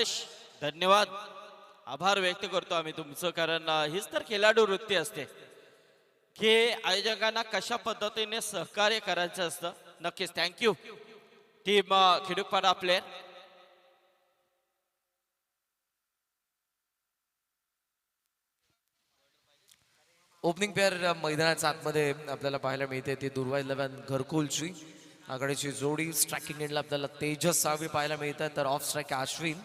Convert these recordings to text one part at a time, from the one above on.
महेश, धन्यवाद. आभार व्यक्त करतो आम्ही तुमचं, कारण हीच तर खेळाडू वृत्ती असते की आयोजकांना कशा पद्धतीने सहकार्य करायचं असतं. नक्कीच thank you team Khidukpada player. Opening pair मैदानाच्या आतमध्ये आपल्याला पाहायला मिळते ती दुर्वा 11 घरकुलची आघाडीची जोडी. स्ट्रायकिंग एंडला आपल्याला तेजस साळवी पाहायला मिळतात, तर ऑफ स्ट्राईक अश्विन.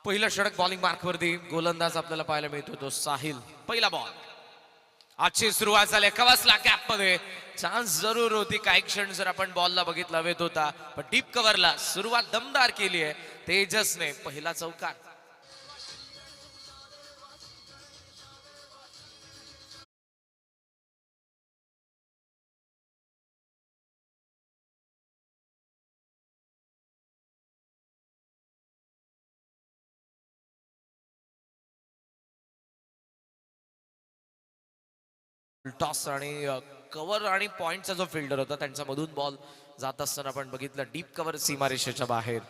पहिला षटक बॉलिंग मार्कवरती गोलंदाज आपल्याला पाहायला मिळतो तो साहिल. पहिला बॉल. आजची सुरुवात झाली कवसला गॅप मध्ये. चान्स जरूर होती, काही क्षण जर आपण बॉलला बघितला हवेत होता, पण डीप कव्हरला सुरुवात दमदार केली आहे तेजसने. पहिला चौकार. टॉस आणि कव्हर आणि पॉइंटचा जो फिल्डर होता त्यांच्या मधून बॉल जात असताना आपण बघितलं डीप कव्हर सीमारेषेच्या बाहेर.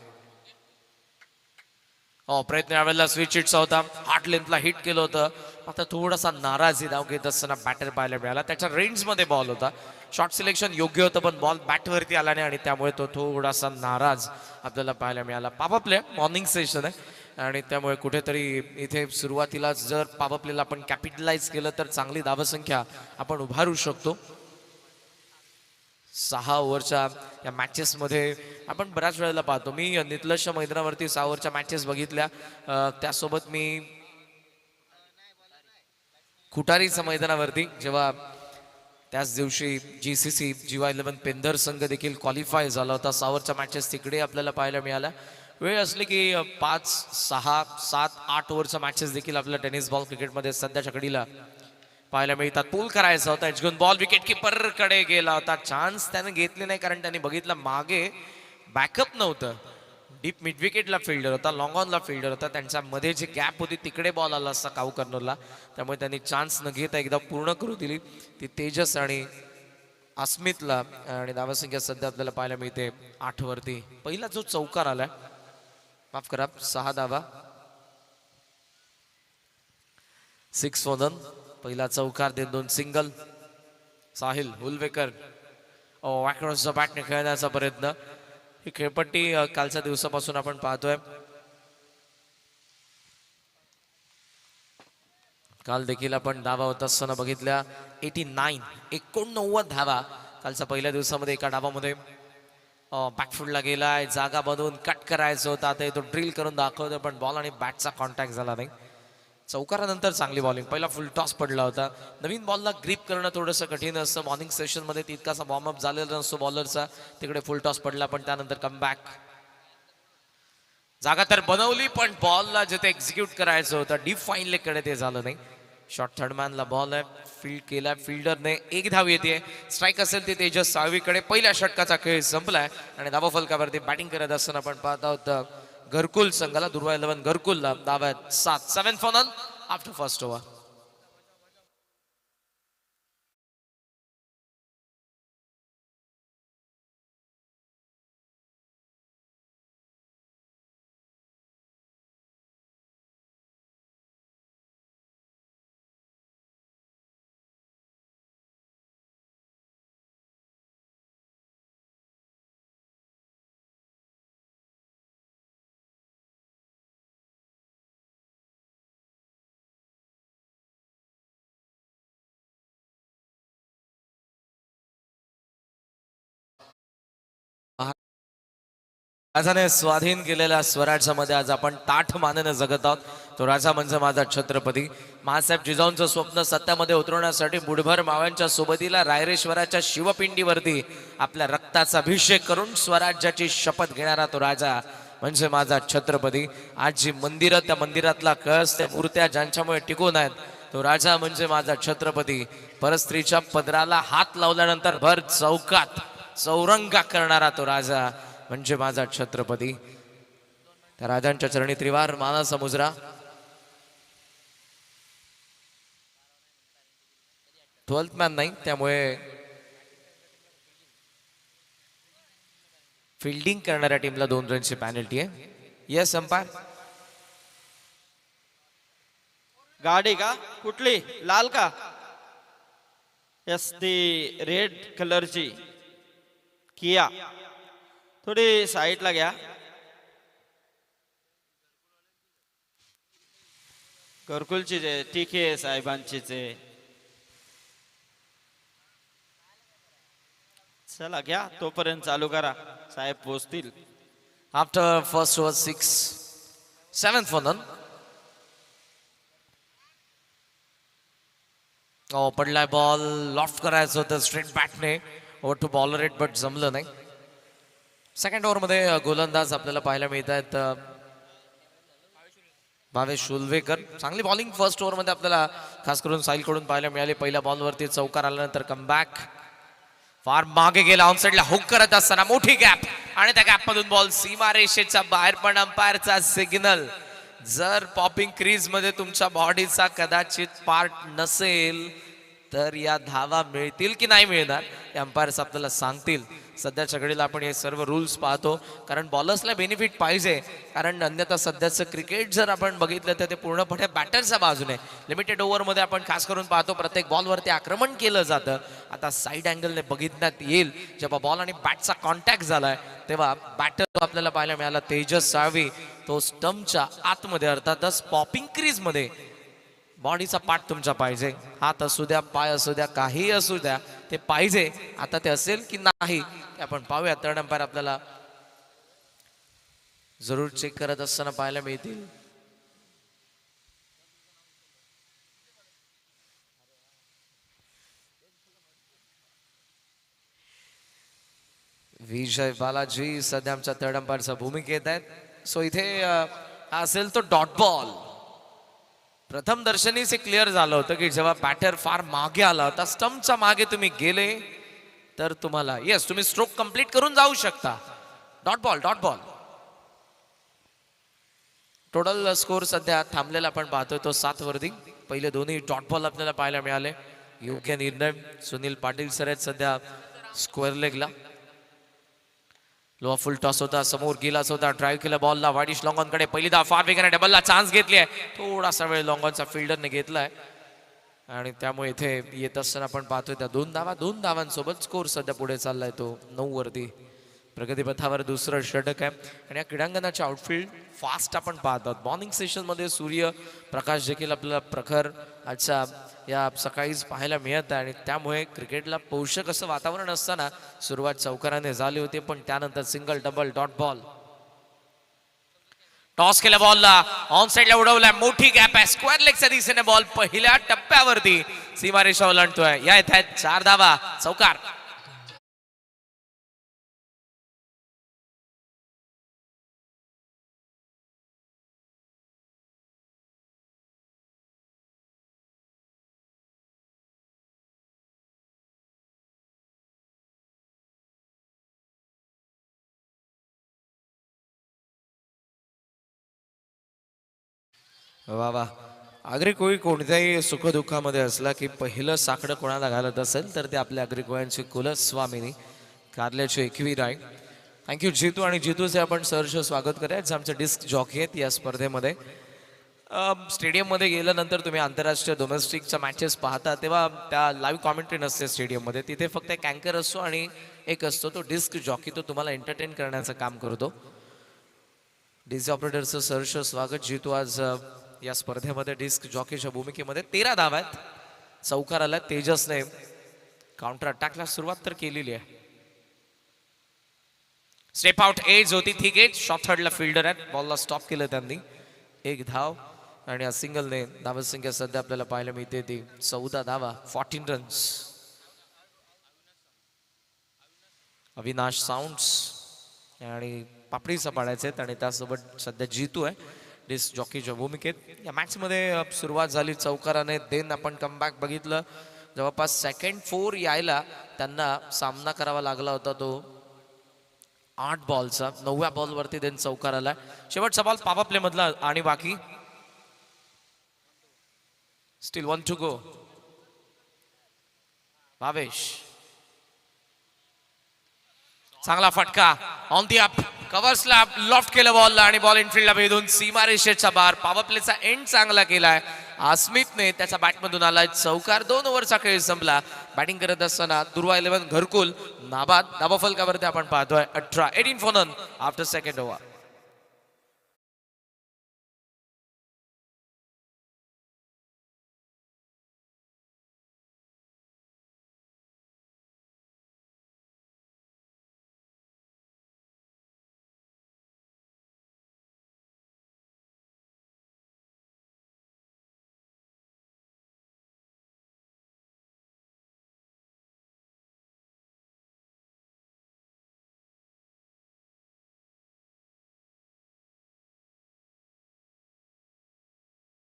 प्रयत्न यावेळेला स्विच हिटचा होता, हार्ट लेंथला हिट केलं होतं. आता थोडासा नाराजी धाव घेत असताना बॅटर पाहायला मिळाला. त्याच्या रेंजमध्ये बॉल होता, शॉर्ट सिलेक्शन योग्य होतं, पण बॉल बॅटवरती आला नाही आणि त्यामुळे तो थोडासा नाराज आपल्याला पाहायला मिळाला. पापा प्ले मॉर्निंग सेशन आहे आणि त्यामुळे कुठेतरी इथे सुरुवातीला जर पावर प्लेला आपण कॅपिटलाइज केलं तर चांगली धावसंख्या आपण उभारू शकतो. 6 ओव्हरच्या या मॅचेसमध्ये आपण बऱ्याच वेळेला पाहतो. मी नितलसच्या मैदानावरती 6 ओव्हरच्या मॅचेस बघितल्या, त्यासोबत मी खुटारीच्या मैदानावरती जेव्हा त्याच दिवशी GCC जीवा 11 पेंधर संघ देखील क्वालिफाय झाला होता. 6 ओव्हरच्या मॅचेस तिकडे आपल्याला पाहायला मिळाल्या. वेळ असली की 5, 6, 7, 8 ओव्हरच्या मॅचेस देखील आपल्याला टेनिस बॉल क्रिकेटमध्ये सध्याच्या घडीला पाहायला मिळतात. पूल करायचा होता, एच घेऊन बॉल विकेट किपर कडे गेला होता. चान्स त्याने घेतले नाही कारण त्याने बघितलं मागे बॅकअप नव्हतं. डीप मिड विकेटला फिल्डर होता, लॉंग ऑनला फिल्डर होता, त्यांच्या मध्ये जी गॅप होती तिकडे बॉल आला असता काऊ कर्नरला. त्यामुळे त्यांनी चान्स न घेता एकदा पूर्ण करू दिली ती तेजस आणि अस्मितला. आणि धावसंख्या सध्या आपल्याला पाहायला मिळते 8 वरती. पहिला जो चौकार आलाय, माफ करा, 6 धावा, 6 for none. पहिला चौकार दे 2 सिंगल. साहिल उलवेकर अक्रॉसच्या बॅटने खेळण्याचा प्रयत्न. ही खेळपट्टी कालच्या दिवसापासून आपण पाहतोय. काल देखील आपण धावा होत असताना बघितल्या 89 धावा कालच्या पहिल्या दिवसामध्ये. एका डावामध्ये बॅकफुटला गेलाय, जागा बनवून कट करायचं होतं, आता तो ड्रिल करून दाखवतोय पण बॉल आणि बॅटचा कॉन्टॅक्ट झाला नाही. चौकारानंतर चांगली बॉलिंग. पहिला फुल टॉस पडला होता. नवीन बॉलला ग्रीप करणं थोडंसं कठीण असतं. मॉर्निंग सेशनमध्ये तितकासा वॉर्मअप झालेला नसतो बॉलरचा. तिकडे फुल टॉस पडला पण त्यानंतर कमबॅक. जागा तर बनवली पण बॉलला जिथे एक्झिक्यूट करायचं होतं डीप फाईन लेगकडे ते झालं नाही. शॉर्ट थर्ड मॅनला बॉल आहे, फील्ड केला फिल्डरने. 1 धाव येते. स्ट्राईक असेल ती तेजस साळवीकडे. पहिल्या षटकाचा खेळ संपलाय आणि धावा फलकावरती बॅटिंग करत असताना आपण पाहत आहोत घरकुल संघाला, दुर्वा 11 घरकुलला धावा आहेत 7. 7 for none after first over. राजाने स्वाधीन केलेल्या स्वराज्यामध्ये आज आपण ताठ मानेने जगत आहोत. तो राजा म्हणजे माझा छत्रपती. महासाहेब जिजाऊंचं स्वप्न सत्यामध्ये उतरवण्यासाठी मुठभर माव्यांच्या सोबतीला रायरेश्वराच्या शिवपिंडीवरती आपल्या रक्ताचा अभिषेक करून स्वराज्याची शपथ घेणारा तो राजा म्हणजे माझा छत्रपती. आज जी मंदिरं, त्या मंदिरातला कळस, त्या मूर्त्या ज्यांच्यामुळे टिकून आहेत, तो राजा म्हणजे माझा छत्रपती. परस्त्रीच्या पदराला हात लावल्यानंतर भर चौकात चौरंगा करणारा तो राजा म्हणजे माझा छत्रपती. त्या राजांच्या चरणी त्रिवार मानाचा मुजरा. 12th मॅन नाही, त्यामुळे फिल्डिंग करणाऱ्या टीमला 2 रनची पॅनल्टी आहे. Yes umpire. गाडी का कुठली लाल का? यस ती रेड कलरची किया. थोडी साईडला घ्या. घरकुलचीच आहे. ठीक आहे साहेबांचीच आहे. चला घ्या तोपर्यंत चालू करा साहेब पोचतील. After first over 6 7th for none. पडलाय बॉल. लॉफ्ट करायचं होतं स्ट्रेट बॅटने over to bowler it, but जमलं नाही. सेकंड ओव्हरमध्ये गोलंदाज आपल्याला पाहायला मिळत आहेत भावेश शुलवेकर. चांगली बॉलिंग फर्स्ट ओव्हरमध्ये आपल्याला खास करून साहिलकडून पाहायला मिळाली. पहिल्या बॉलवरती चौकार आल्यानंतर कमबॅक. फार मागे गेला ऑन साइडला हुक करत असताना मोठी गॅप आणि त्या गॅप मधून बॉल सीमा रेषेच्या बाहेर. पण अंपायरचा सिग्नल. जर पॉपिंग क्रीज मध्ये तुमच्या बॉडीचा कदाचित पार्ट नसेल तर या धावा मिळतील की नाही मिळणार हे अंपायर्स आपल्याला सांगतील. सध्याच्या घडीला आपण हे सर्व रूल्स पाहतो कारण बॉलर्सला बेनिफिट पाहिजे. कारण अन्यथा सध्याचं क्रिकेट जर आपण बघितलं तर ते पूर्णपणे बॅटरच्या बाजूने. लिमिटेड ओव्हरमध्ये आपण खास करून पाहतो प्रत्येक बॉलवरती आक्रमण केलं जातं. आता साईड अँगलने बघितण्यात येईल जेव्हा बॉल आणि बॅटचा कॉन्टॅक्ट झालाय तेव्हा बॅटर आपल्याला पाहायला मिळाला तेजस साळवी. तो स्टंपच्या आतमध्ये अर्थातच पॉपिंग क्रीज मध्ये बॉडीचा पार्ट तुमचा पाहिजे. हात असू द्या पाय असू द्या काही असू द्या ते पाहिजे. आता ते असेल की नाही ते आपण पाहूया. थर्ड अंपायर आपल्याला जरूर चेक करत असताना पाहायला मिळतील. विजय बालाजी सध्या आमच्या थर्ड अंपायरच्या भूमिकेत आहेत. सो इथे असेल तो डॉट बॉल. प्रथम दर्शनीच क्लिअर झालं होतं की जेव्हा बॅटर फार मागे आला होता स्टंपच्या मागे तुम्ही गेले तर तुम्हाला येस तुम्ही स्ट्रोक कंप्लीट करून जाऊ शकता. Dot ball dot ball. Total score सध्या थांबलेला आपण पाहतोय तो 7 वरती. पहिले दोन्ही डॉट बॉल आपल्याला पाहायला मिळाले. योग्य निर्णय. सुनील पाटील सर आहेत सध्या स्क्वेअर लेगला. लो फुल टॉस होता समोर गेलाच होता. ड्राईव्ह केला बॉलला वाडिश लॉंग ऑन कडे. पहिली धाव फार वेगाने डबलला चान्स घेतली आहे. थोडासा वेळ लॉंग ऑनचा फिल्डरने घेतलाय आणि त्यामुळे इथे येत असताना आपण पाहतोय त्या 2 धावांसोबत स्कोर सध्या पुढे चाललाय तो 9 वरती. प्रगतीपथावर दुसरं षटक आहे आणि या क्रीडांगणाचे आउटफील्ड फास्ट आपण पाहतात. मॉर्निंग सेशन मध्ये सूर्य प्रकाश देखील आपल्याला प्रखर आजच्या या सकाळीच पाहायला मिळत आहे आणि त्यामुळे क्रिकेटला पोषक असं वातावरण असताना सुरुवात चौकाराने झाली होती पण त्यानंतर single double dot ball. Toss केल्या बॉलला ऑन साइडला उडवलाय. मोठी गॅप आहे. स्क्वेअर लेगच्या दिशेने बॉल पहिल्या टप्प्यावरती सीमारेषा ओलांडतोय. या येत आहेत 4 धावा. चौकार. वा वा. आगरी कोळी कोणत्याही सुखदुःखामध्ये असला की पहिलं साकडं कोणाला घालत असेल तर ते आपल्या आगरी कोळ्यांची कुलस्वामिनी कारल्याची एकवीर आहे. थँक्यू जितू. आणि जितूचे आपण सहर्ष स्वागत करायचं. आमचे डिस्क जॉकी आहेत या स्पर्धेमध्ये. स्टेडियममध्ये गेल्यानंतर तुम्ही आंतरराष्ट्रीय डोमेस्टिकच्या मॅचेस पाहता तेव्हा त्या लाईव्ह कॉमेंट्री नसते स्टेडियममध्ये. तिथे फक्त एक अँकर असतो आणि एक असतो तो डिस्क जॉकी. तो तुम्हाला एंटरटेन करण्याचं काम करतो. डीजे ऑपरेटरचं सहर्ष स्वागत. जितू आज या स्पर्धेमध्ये डिस्क जॉकीच्या भूमिकेमध्ये 13 धावा आहेत. चौकार आला. तेजसने काउंटर अटॅकला सुरुवात तर केलेली आहे. स्टेप आउट एज होती ठीक आहे. शॉर्ट थर्डला फिल्डर आहेत. बॉलला स्टॉप केलं त्यांनी. 1 धाव आणि या सिंगलने धावत संख्या सध्या आपल्याला पाहायला मिळते ती 14 धावा 14 रन्स. अविनाश साऊंड्स आणि पापडीचा पाडायचे आहेत आणि त्यासोबत सध्या जितू आहे डिस्क जॉकीच्या भूमिकेत. या मॅचमध्ये सुरुवात झाली चौकाराने. देन आपण कमबॅक बघितलं. जवळपास सेकंड 4 यायला त्यांना सामना करावा लागला होता तो 8 बॉलचा. 9व्या बॉलवरती देन चौकार आला. शेवटचा बॉल पॉवर प्ले मधला आणि बाकी स्टील 1 टू गो. भावेश चांगला फटका ऑन दी अप कव्हर्सला लॉफ्ट केलं बॉलला आणि बॉल इनफिल्डला भेदून सीमारेषेच्या बाहेर. पॉवर प्लेचा एंड चांगला केलाय आस्मितने. त्याच्या बॅटमधून आलाय चौकार. 2 ओव्हरचा खेळ संपला. बॅटिंग करत असताना दुर्वा 11 घरकुल नाबाद. धाबाफलकावरती आपण पाहतोय 18 for none after second over.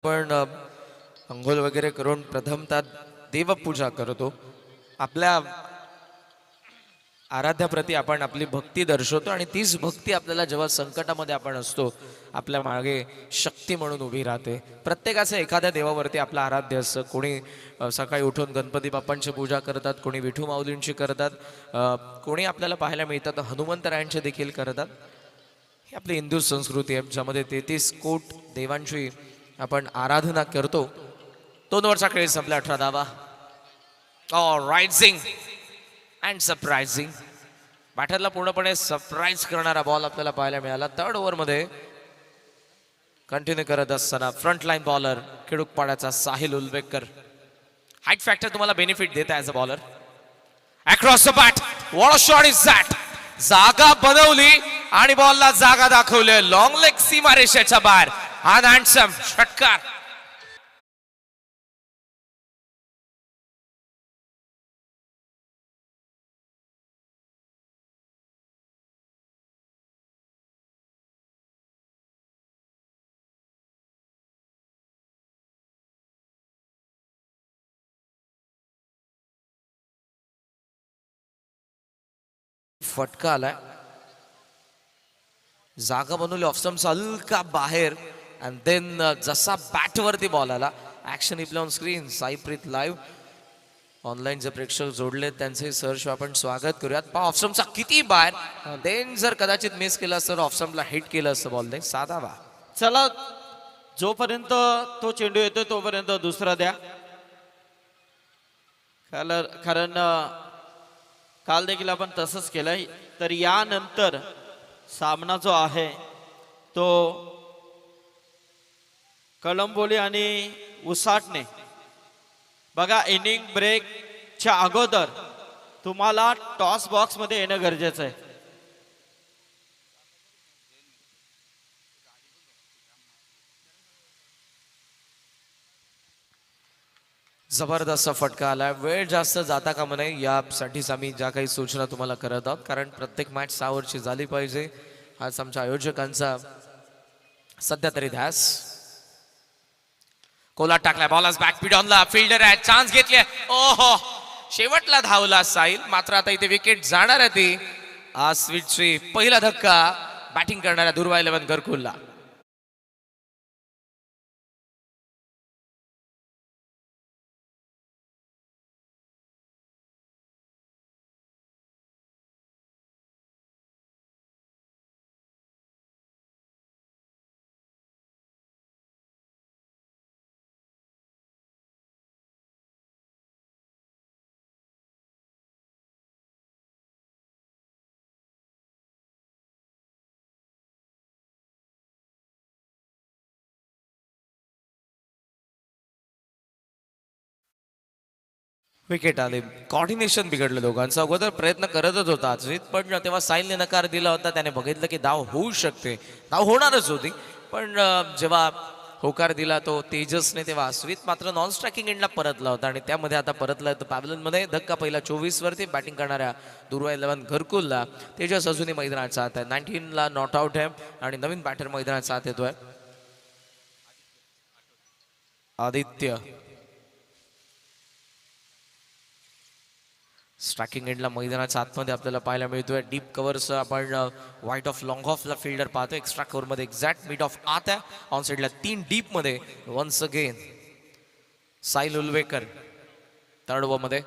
पण अंघोळ वगैरे करून प्रथमतः देवपूजा करतो. आपल्या आराध्याप्रती आपण आपली भक्ती दर्शवतो आणि तीच भक्ती आपल्याला जेव्हा संकटामध्ये आपण असतो आपल्या मागे शक्ती म्हणून उभी राहते. प्रत्येकाचं एखाद्या देवावरती आपलं आराध्य असतं. कोणी सकाळी उठून गणपती बाप्पांची पूजा करतात, कोणी विठू माऊलींची करतात, कोणी आपल्याला पाहायला मिळतात हनुमंतरायांची देखील करतात. ही आपली हिंदू संस्कृती आहे ज्यामध्ये 33 कोट देवांची आपण आराधना करतो. 2 ओव्हरचा खेळ संपला. 18 धावा. Rising and surprising. बॅटरला पूर्णपणे सरप्राईज करणारा बॉल आपल्याला पाहायला मिळाला. 3rd ओव्हरमध्ये कंटिन्यू करत असताना फ्रंट लाईन बॉलर खेडूकपाड्याचा साहिल उलवेकर. हाईट फॅक्टर तुम्हाला बेनिफिट देत as a bowler. Across the bat. What a shot is that. जागा बनवली आणि बॉलला जागा दाखवली. लॉंग लेग सीमारेषेच्या बाहेर. हा हँडसम षटकार. फटका आलाय. जागा बनवली ऑफस्टम्स हलका बाहेर अँड देन जसा बॅटवरती बॉल आला. Action replay on screen. Saipreet live online जे प्रेक्षक जोडले त्यांचे सहर्ष आपण स्वागत करूयात. पहा ऑफस्टम्पचा किती बाहेर. देन जर कदाचित मिस केलं असतं ऑफस्टम्पला हिट केलं असतं बॉल. नाही साधा बा. चला, जोपर्यंत तो चेंडू येतोय तोपर्यंत दुसरा द्या. कारण काल देखील आपण तसंच केलंय. तर यानंतर सामना जो आहे तो कळंबोली आणि उसाटणे. बघा, इनिंग ब्रेकच्या अगोदर तुम्हाला टॉस बॉक्स मध्ये येणं गरजेचं आहे. जबरदस्त फटका आलाय. वेळ जास्त जाता कामा नये यासाठीच आम्ही ज्या काही सूचना तुम्हाला करत आहोत. कारण प्रत्येक मॅच 6 ओव्हरची झाली पाहिजे. आज आमच्या आयोजकांचा सध्या तरी ध्यास. कोला टाकलाय. बॉल आज बॅकपीड ऑनला. फिल्डर आहे. चान्स घेतली. ओहो, शेवटला धावला साहिल. मात्र आता इथे विकेट जाणार आहे. ती आज स्वीटची पहिला धक्का बॅटिंग करणाऱ्या दुर्वा 11 घरकुलला. विकेट आले. कॉर्डिनेशन बिघडलं दोघांचं. अगोदर प्रयत्न करतच होता अजित, पण तेव्हा साहिलने नकार दिला होता. त्याने बघितलं की धाव होऊ शकते, धाव होणारच होती. पण जेव्हा होकार दिला तो तेजसने तेव्हा अस्वित मात्र नॉन स्ट्रायकिंग एंडला परतला होता आणि त्यामध्ये आता परतला तर पॅव्हलियनमध्ये धक्का पहिला 24 वरती बॅटिंग करणाऱ्या दुर्वा 11 घरकुलला. तेजस अजूनही मैदानात साथ आहे. 19ला नॉट आउट आहे आणि नवीन बॅटर मैदानात साथ येतोय आदित्य. स्ट्रायकिंग एंडला मैदानाच्या आतमध्ये आपल्याला पाहायला मिळतोय डीप कव्हर्स. आपण व्हाईट ऑफ लॉंग ऑफला फिल्डर पाहतो. एक्स्ट्रा कव्हर मध्ये एक्झॅक्ट मिड ऑफ आत आहे. ऑन साईडला 3 डीप मध्ये once again Sahil Ulvekar. 3rd over मध्ये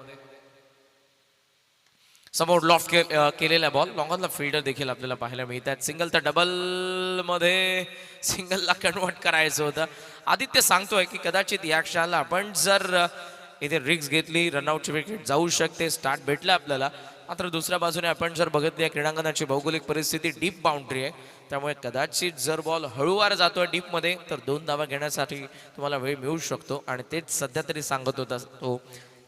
समोर लॉफ्ट केलेला बॉल लॉंगॉनला फिल्डर देखील आपल्याला पाहायला मिळतात. सिंगल तर डबल मध्ये सिंगलला कन्वर्ट करायचं होतं. आदित्य सांगतोय की कदाचित या क्षणाला आपण जर इथे रिक्स घेतली रनआउटची विकेट जाऊ शकते. स्टार्ट भेटला आपल्याला. मात्र दुसऱ्या बाजूने आपण जर बघितली या क्रीडांगणाची भौगोलिक परिस्थिती डीप बाउंड्री आहे, त्यामुळे कदाचित जर बॉल हळूवार जातोय डीपमध्ये तर 2 धावा घेण्यासाठी तुम्हाला वेळ मिळू शकतो. आणि तेच सध्या तरी सांगत होता तो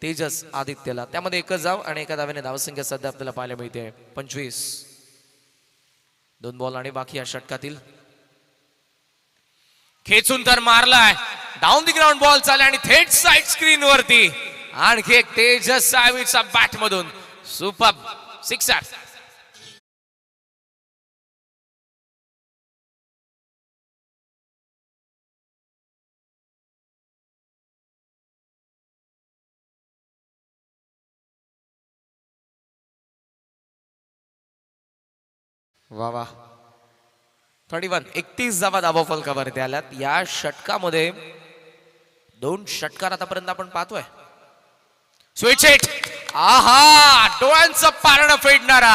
तेजस आदित्यला. त्यामध्ये एकच धाव आणि एका धाव्याने धावसंख्या सध्या आपल्याला पाहायला मिळते 25. 2 बॉल आणि बाकी या षटकातील. खेचून तर मारलाय डाऊन दी ग्राउंड बॉल चालला आणि थेट साईड स्क्रीन वरती आणखी एक तेजस सावीचा बॅट मधून सुपर सिक्सर. वा वा 31 31 धावा धावा फलकावरती आल्यात या षटकामध्ये. 2 षटकार आतापर्यंत आपण पाहतोय. Switch hit. आहा डोळ्यांचं पारणं फेडणारा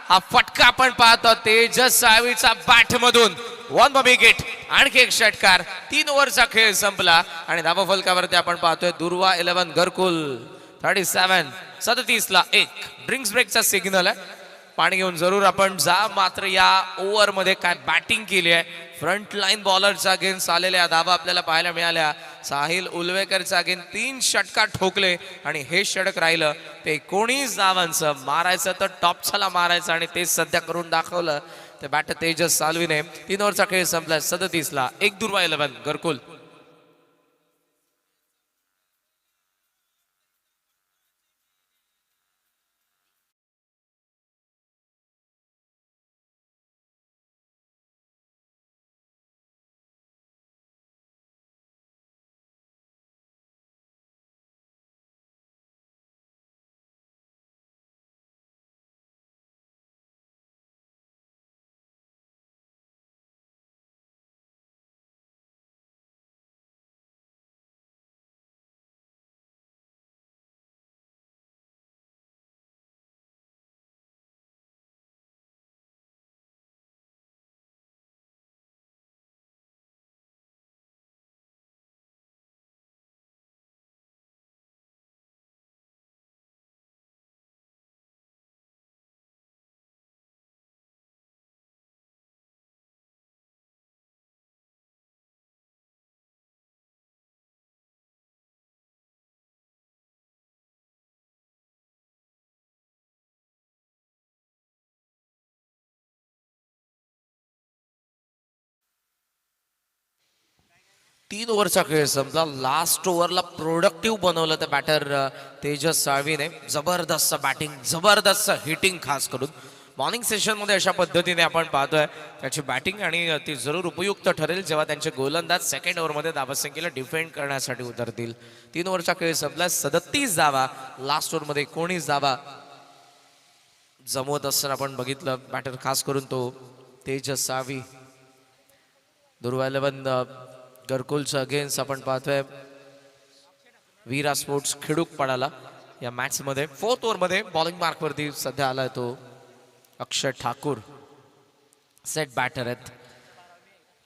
हा फटका आपण पाहतो तेजस सावीचा बॅट मधून. 1 विकेट आणखी एक षटकार. 3 ओव्हरचा खेळ संपला आणि धावा फलकावरती आपण पाहतोय दुर्वा 11 घरकुल 37. 37 ला 1 ड्रिंक्स ब्रेकचा सिग्नल आहे. पाणी घेऊन जरूर आपण जा. मात्र या ओव्हर मध्ये काय बॅटिंग केली आहे. फ्रंट लाईन बॉलरचा अगेन्स्ट आलेल्या धावा आपल्याला पाहायला मिळाल्या. साहिल उलवेकरचा अगेन 3 षटकार ठोकले आणि हे षटक राहिलं ते 19 धावांचं. मारायचं तर टॉपचाला मारायचं आणि ते सध्या करून दाखवलं ते बॅटर तेजस सालवीने. 3 ओव्हरचा खेळ संपला. 37 ला 1 दुर्वा 11 घरकुल. तीन ओव्हरचा खेळ संपला. लास्ट ओव्हरला प्रोडक्टिव्ह बनवलं त्या बॅटर तेजस साळवीने. जबरदस्त बॅटिंग जबरदस्त हिटिंग खास करून मॉर्निंग सेशनमध्ये अशा पद्धतीने आपण पाहतोय त्याची बॅटिंग आणि ती जरूर उपयुक्त ठरेल जेव्हा त्यांचे गोलंदाज सेकंड ओव्हरमध्ये धावसंख्येला डिफेंड करण्यासाठी उतरतील. 3 ओव्हरचा खेळ संपला. 37 धावा. लास्ट ओव्हरमध्ये 19 धावा जमवत असताना आपण बघितलं बॅटर खास करून तो तेजस साळवी. दुर्वा 11 घरकुलचं अगेन्स्ट आपण पाहतोय वीरा स्पोर्ट्स खिडूक पडाला या मॅच मध्ये. 4th ओव्हरमध्ये बॉलिंग मार्क वरती सध्या आलाय तो अक्षय ठाकूर. सेट बॅटर आहेत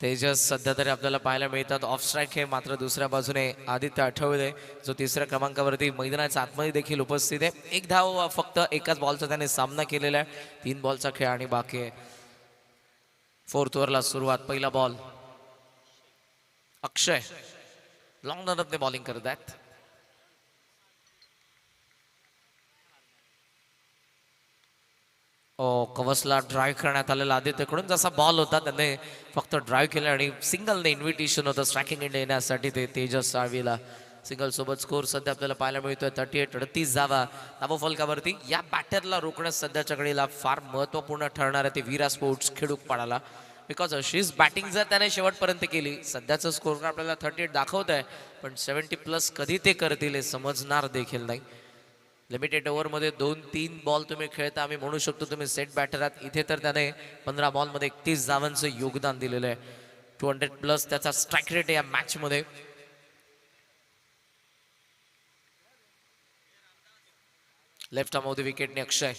तेजस सध्या तरी आपल्याला पाहायला मिळतात ऑफ स्ट्राईक हे. मात्र दुसऱ्या बाजूने आदित्य आठवले जो 3ऱ्या क्रमांकावरती मैदानाच्या आतमध्ये देखील उपस्थित आहे. 1 धाव फक्त एकाच बॉलचा त्याने सामना केलेला आहे. 3 बॉलचा खेळ आणि बाकी आहे. 4th ओव्हरला सुरुवात. पहिला बॉल अक्षय लॉंग रनअपने बॉलिंग करत आहेत. कवचला ड्राईव्ह करण्यात आलेला आदित्यकडून. जसा बॉल होता त्याने फक्त ड्राईव्ह केला आणि सिंगलने इन्व्हिटेशन होतं स्ट्रायकिंग एंड येण्यासाठी ते तेजस साळवीला. सिंगल सोबत स्कोर सध्या आपल्याला पाहायला मिळतोय 38 धावा धावा फलकावरती. या बॅटरला रोखण्यास सध्याच्या घडीला फार महत्वपूर्ण ठरणार आहे ते वीरा स्पोर्ट्स खिडूक पडाला. बिकॉज अशीच बॅटिंग जर त्याने शेवटपर्यंत केली. सध्याचं स्कोर आपल्याला 38 दाखवत आहे पण 70+ कधी ते करतील हे समजणार देखील नाही. लिमिटेड ओव्हरमध्ये 2-3 बॉल तुम्ही खेळता आम्ही म्हणू शकतो तुम्ही सेट बॅटर आहात. इथे तर त्याने 15 बॉलमध्ये 31 धावांचं योगदान दिलेलं आहे. 200+ त्याचा स्ट्राईक रेट आहे या मॅच मध्ये. लेफ्ट आर्म ऑफ द विकेटने अक्षय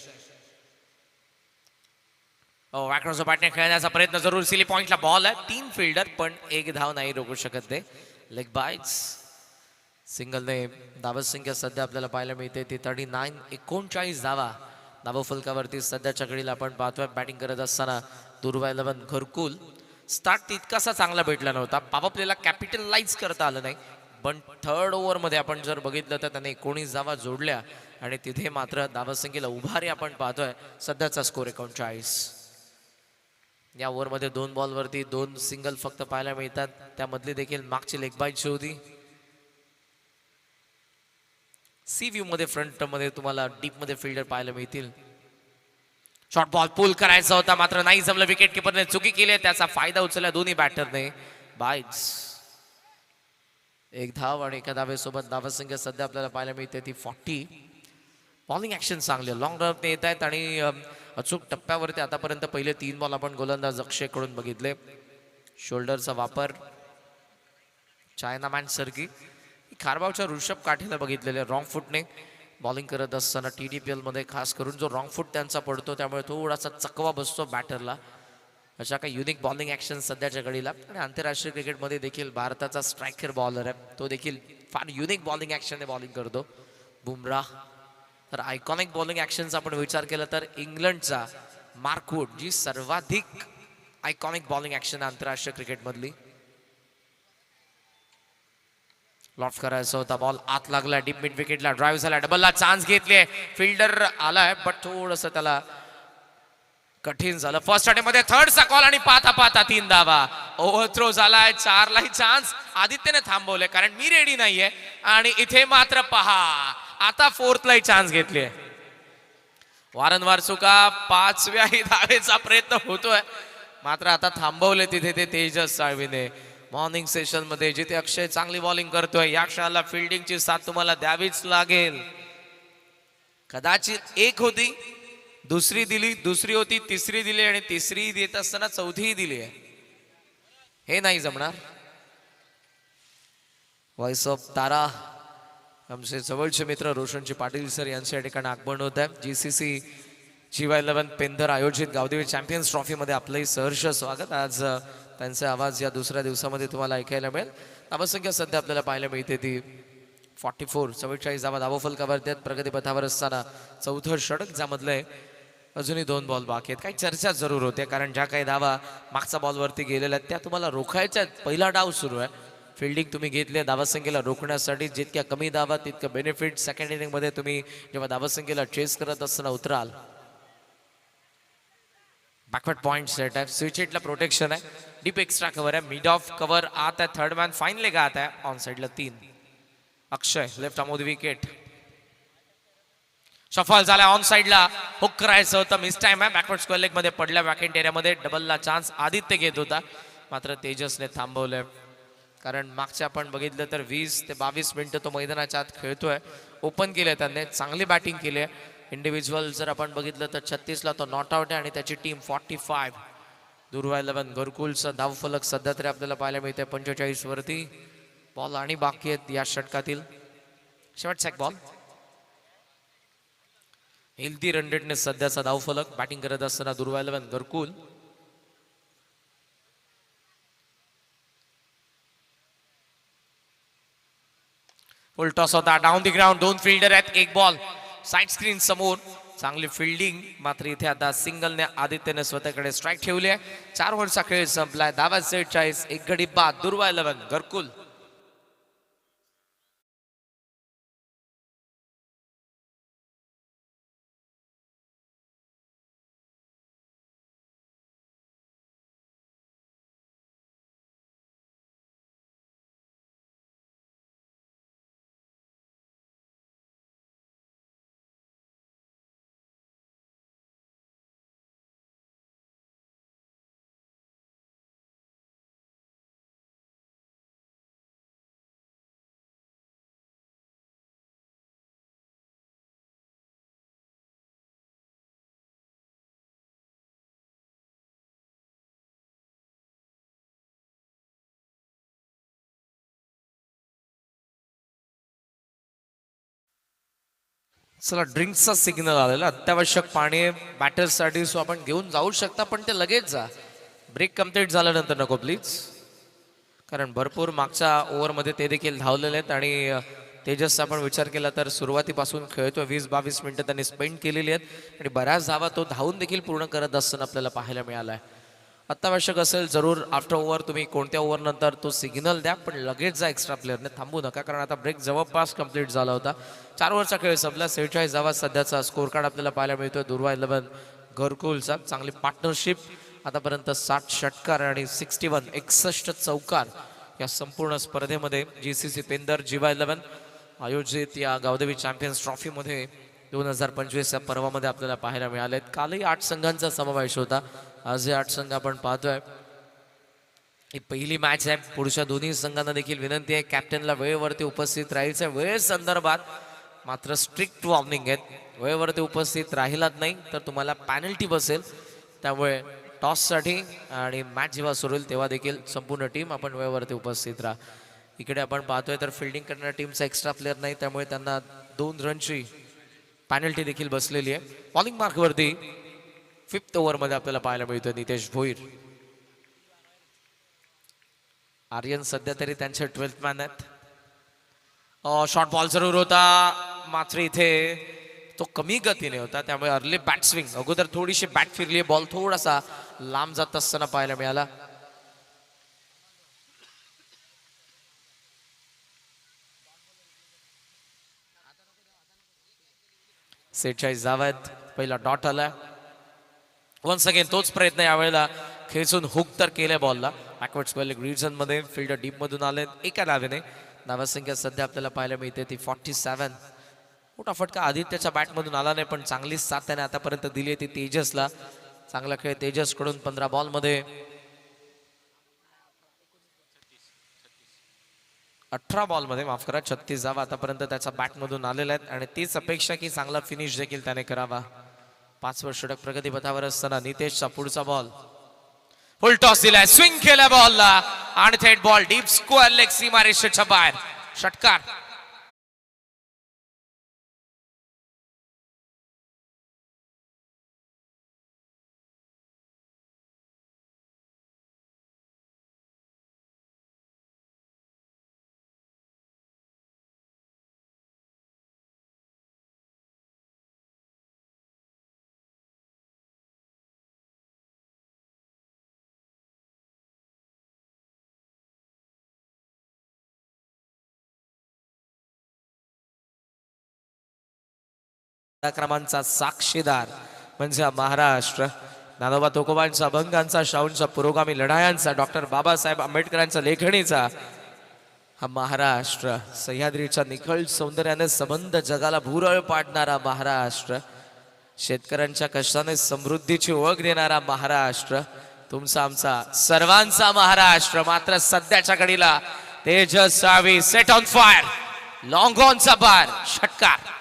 वॅक्रॉसचा बॅटने खेळण्याचा प्रयत्न जरूर सिली पॉइंटला बॉल आहे 3 फिल्डर पण एक धाव नाही रोखू शकत ते लेग बाईट्स सिंगलने धावत संख्या सध्या आपल्याला पाहायला मिळते ती 39 धावा धाव फलकावरती सध्याच्या घडीला आपण पाहतोय बॅटिंग करत असताना दुर्वा 11 घरकुल स्टार्ट तितकासा चांगला भेटला नव्हता पॉवर प्लेला कॅपिटलाइज करता आलं नाही पण थर्ड ओव्हरमध्ये आपण जर बघितलं तर त्याने 19 धावा जोडल्या आणि तिथे मात्र धावसंख्येला उभारी आपण पाहतोय सध्याचा स्कोर 39 या ओव्हरमध्ये 2 बॉलवरती 2 सिंगल फक्त पाहायला मिळतात त्यामधली देखील मागची लेग बाईटची होती सी व्ह्यू मध्ये फ्रंट मध्ये तुम्हाला डीप मध्ये फिल्डर पाहायला मिळतील शॉर्ट बॉल पुल करायचा होता मात्र नाही जमलं विकेट किपरने चुकी केली त्याचा फायदा उचलला दोन्ही बॅटरने बाईट्स एक धाव आणि एका धावेसोबत धावसंख्या सध्या आपल्याला पाहायला मिळते ती 40 बॉलिंग ऍक्शन चांगले लॉंग रनने येत आहेत आणि अचूक टप्प्यावरती आतापर्यंत पहिले 3 बॉल आपण गोलंदाज अक्षयकडून बघितले शोल्डरचा वापर चायनामॅन सरकी खारबावच्या ऋषभ काठेला बघितलेले रॉंग फुटने बॉलिंग करत असताना TDPL मध्ये खास करून जो रॉंग फुट त्यांचा पडतो त्यामुळे थोडासा चकवा बसतो बॅटरला अशा काही युनिक बॉलिंग ऍक्शन सध्याच्या घडीला आणि आंतरराष्ट्रीय क्रिकेटमध्ये देखील भारताचा स्ट्रायकर बॉलर आहे तो देखील फार युनिक बॉलिंग ऍक्शनने बॉलिंग करतो बुमराह तर आयकॉनिक बॉलिंग ऍक्शनचा आपण विचार केला तर इंग्लंडचा मार्कवुड जी सर्वाधिक आयकॉनिक बॉलिंग ऍक्शन आंतरराष्ट्रीय क्रिकेटमधली लॉफ्ट करायचा होता बॉल आत लागला डीप मिड विकेटला ड्राईव्ह झाला डबलला चान्स घेतले फिल्डर आलाय बट थोडंसं त्याला कठीण झालं फर्स्ट अटेम्प्ट मध्ये थर्डचा कॉल आणि पाहता पाहता 3 धावा ओव्हर थ्रो झालाय 4लाही चान्स आदित्यने थांबवले कारण मी रेडी नाहीये आणि इथे मात्र पहा आता 4थलाही चान्स घेतले वारंवार चुका 5व्याही धावेचा प्रयत्न होतोय मात्र आता थांबवले तिथे ते तेजस साळवीने मॉर्निंग सेशन मध्ये जिथे अक्षय चांगली बॉलिंग करतोय या क्षणाला फिल्डिंगची साथ तुम्हाला द्यावीच लागेल कदाचित एक होती दुसरी दिली दुसरी होती तिसरी दिली आणि तिसरी देत असताना चौथी दिली आहे हे नाही जमणार व्हॉइस ऑफ तारा आमचे जवळचे मित्र रोशनजी पाटील सर यांच्या ठिकाणी आगमन होत आहे GCC GY11 पेंधर आयोजित गावदेवी चॅम्पियन्स ट्रॉफी मध्ये आपलंही सहर्ष स्वागत आज त्यांचा आवाज या दुसऱ्या दिवसामध्ये तुम्हाला ऐकायला मिळेल धावसंख्या सध्या आपल्याला पाहायला मिळते ती 44 धावा धावफलकावरती आहेत प्रगतीपथावर असताना चौथं षटक ज्यामधलं आहे अजूनही 2 बॉल बाकी आहेत काही चर्चा जरूर होते कारण ज्या काही धावा मागच्या बॉलवरती गेलेल्या आहेत त्या तुम्हाला रोखायच्या आहेत पहिला डाव सुरू आहे फिल्डिंग तुम्ही घेतली धावसंख्येला रोखण्यासाठी जितक्या कमी धावा तितकं बेनिफिट सेकंड इनिंग मध्ये तुम्ही जेव्हा धावसंख्येला चेस करत असताना उतराल बॅकवर्ड पॉइंट सेट है स्विच हिटला प्रोटेक्शन है डीप एक्स्ट्रा कवर है मिड ऑफ कवर आता है थर्ड मैन फाइन लेगा आता है ऑन साइडला 3 अक्षय लेफ्ट आमोद विकेट सफल झाला ऑन साइडला हुक करायचं होतं मिस टाइम आहे बॅकवर्ड स्क्वेअर लेग मध्ये पडल्या वॅकेंट एरियामध्ये डबलला चान्स आदित्य घेत होता मात्र तेजसने थांबवलंय कारण मागच्या आपण बघितलं तर 20 ते 22 मिनिटं तो मैदानाच्या आत खेळतोय ओपन केले त्यांनी चांगली बॅटिंग केली आहे इंडिव्हिज्युअल जर आपण बघितलं तर 36ला तो नॉट आउट आहे आणि त्याची टीम 45 दुर्वा 11 घरकुलचा धावफलक सध्या तरी आपल्याला पाहायला मिळते 45 वरती बॉल आणि बाकी आहेत या षटकातील शेवटचा एक बॉल हेल्दी रन रेटने सध्याचा धावफलक बॅटिंग करत असताना दुर्वा 11 घरकुल फुल टॉस होता डाऊन द ग्राउंड 2 फिल्डर आहेत एक बॉल साइड स्क्रीन समोर चांगली फिल्डिंग मात्र इथे आता सिंगलने आदित्यने स्वतःकडे स्ट्राईक ठेवली आहे 4 ओव्हरचा खेळ संपलाय धावा 47 एक गडी बाद दुर्वा 11 घरकुल चला ड्रिंक्सचा सिग्नल आलेला, अत्यावश्यक पाणी बॅटर्ससाठी, सो आपण घेऊन जाऊ शकता पण ते लगेच जा. ब्रेक कम्प्लीट झाल्यानंतर नको प्लीज, कारण भरपूर मागच्या ओव्हरमध्ये ते देखील धावलेले आहेत. आणि तेजसचा आपण विचार केला तर सुरुवातीपासून खेळतो, 20-22 मिनिटं त्यांनी स्पेंड केलेली आहेत आणि बऱ्याच धावा तो धावून देखील पूर्ण करत असताना आपल्याला पाहायला मिळाला आहे. अत्यावश्यक असेल जरूर आफ्टर ओव्हर तुम्ही कोणत्या ओव्हर नंतर तो सिग्नल द्या, पण लगेच जा एक्स्ट्रा प्लेअरने, थांबू नका, कारण आता ब्रेक जवळपास कंप्लीट झाला होता. 4 ओव्हरचा खेळ संपला, 46 धावा सध्याचा स्कोर कार्ड आपल्याला पाहायला मिळतोय दुर्वा 11 घरकुलचा. चांगली पार्टनरशिप आतापर्यंत, 60 षटकार आणि 61 चौकार या संपूर्ण स्पर्धेमध्ये GCC पेंदर जीवा 11 आयोजित या गावदेवी चॅम्पियन्स ट्रॉफीमध्ये 2025 या पर्वामध्ये आपल्याला पाहायला मिळाले. कालही 8 संघांचा समावेश होता, आज हे 8 संघ आपण पाहतोय. ही पहिली मॅच आहे, पुढच्या दोन्ही संघांना देखील विनंती आहे कॅप्टनला वेळेवरती उपस्थित राहायचं. वेळेसंदर्भात मात्र स्ट्रिक्ट वॉर्निंग आहेत, वेळेवरती उपस्थित राहिलात नाही तर तुम्हाला पॅनल्टी बसेल. त्यामुळे टॉससाठी आणि मॅच जेव्हा सुरू होईल तेव्हा देखील संपूर्ण टीम आपण वेळेवरती उपस्थित राहा. इकडे आपण पाहतोय तर फिल्डिंग करणाऱ्या टीमचा एक्स्ट्रा प्लेअर नाही, त्यामुळे त्यांना 2 रनची पॅनल्टी देखील बसलेली आहे. बॉलिंग मार्कवरती 5th ओव्हरमध्ये आपल्याला पाहायला मिळतोय नितेश भोईर. आर्यन सध्या तरी त्यांचे 12th मॅन आहेत. शॉर्ट बॉल जरूर होता, मात्र इथे तो कमी गतीने होता, त्यामुळे अर्ली बॅट स्विंग, अगोदर थोडीशी बॅट फिरली, बॉल थोडासा लांब जात असताना पाहायला मिळाला. सेहेचाळीस धावा आहेत, पहिला डॉट आला. वन्स अगेन तोच प्रयत्न यावेळेला खेचून हुक तर केलाय बॉलला. बॅकवर्ड स्क्वेअर रिजन मध्ये फिल्डर डीप मधून आले एका धावेने. धावसंख्या सध्या आपल्याला पाहायला मिळते ती 47. मोठा फटका आदित्यच्या बॅटमधून आला नाही, पण चांगली साथ त्याने आतापर्यंत दिली आहे ती तेजसला. चांगला खेळ तेजसकडून 15 बॉलमध्ये 18 बॉलमध्ये, माफ करा, 36 धावा आतापर्यंत त्याच्या बॅटमधून आलेल्या आहेत आणि तीच अपेक्षा की चांगला फिनिश देखील त्याने करावा. 5 वर षटक प्रगतीपथावर असताना नितेशचा पुढचा बॉल, फुल टॉस दिलाय, स्विंग केला बॉलला आणि थेट बॉल डीप स्क्वेअर लेग सीमारेषेच्या बाहेर, षटकार. क्रमांचा साक्षीदार म्हणजे महाराष्ट्र, नानोबा तुकोबांचा, अभंगांचा, शाहूंचा, पुरोगामी लढायांचा, डॉक्टर बाबासाहेब आंबेडकरांचा लेखणीचा हा महाराष्ट्र, सह्याद्रीच्या निखळ सौंदर्याने संबंध जगाला भुरळ पाडणारा महाराष्ट्र, शेतकऱ्यांच्या कष्टाने समृद्धीची ओळख देणारा महाराष्ट्र, तुमचा आमचा सर्वांचा महाराष्ट्र. मात्र सध्याच्या घडीला तेजस्वी सेट ऑन फायर, लॉंग ऑनचा बार, षटकार.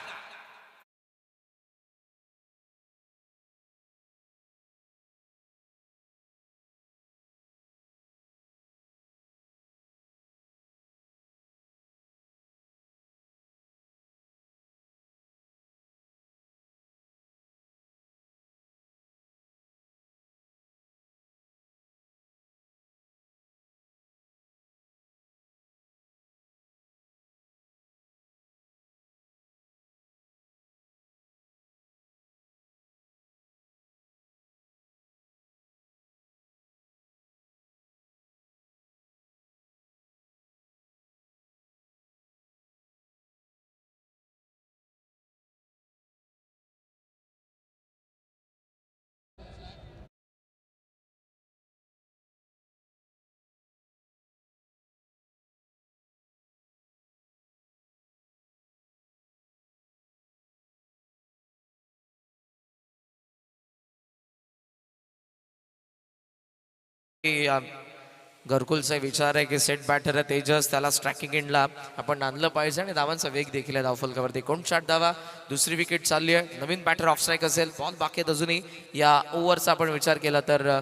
घरकुलचा विचार आहे की सेट बॅटर आहे तेजस, त्याला स्ट्रायकिंग एंडला आपण आणलं पाहिजे आणि धावांचा वेग देखील आहे धावफलकावरती. 59 धावा, दुसरी विकेट चालली आहे. नवीन बॅटर ऑफ स्ट्राईक असेल, बॉल बाकी आहेत अजूनही या ओव्हरचा आपण विचार केला तर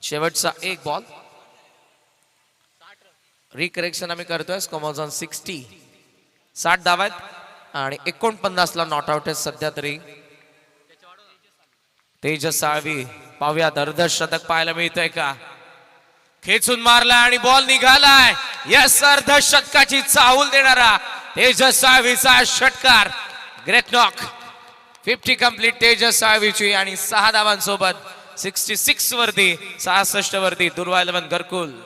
शेवटचा एक बॉल. रिकरेक्शन आम्ही करतोय, स्कोर ऑन 60. 60 धावा आहेत. आणि 49 नॉट आउट आहे सध्या तरी. तेजस साळवी पाहूयात अर्धशतक पाहायला मिळतंय का. खेचून मारला आणि बॉल निघालाय. यस, अर्धशतकाची चाहूल देणारा तेजस साळवीचा षटकार. Great knock. 50 कंप्लीट तेजस साळवीची आणि 6 धावांसोबत 66 वरती 66 वरती दुर्वा 11 घरकुल.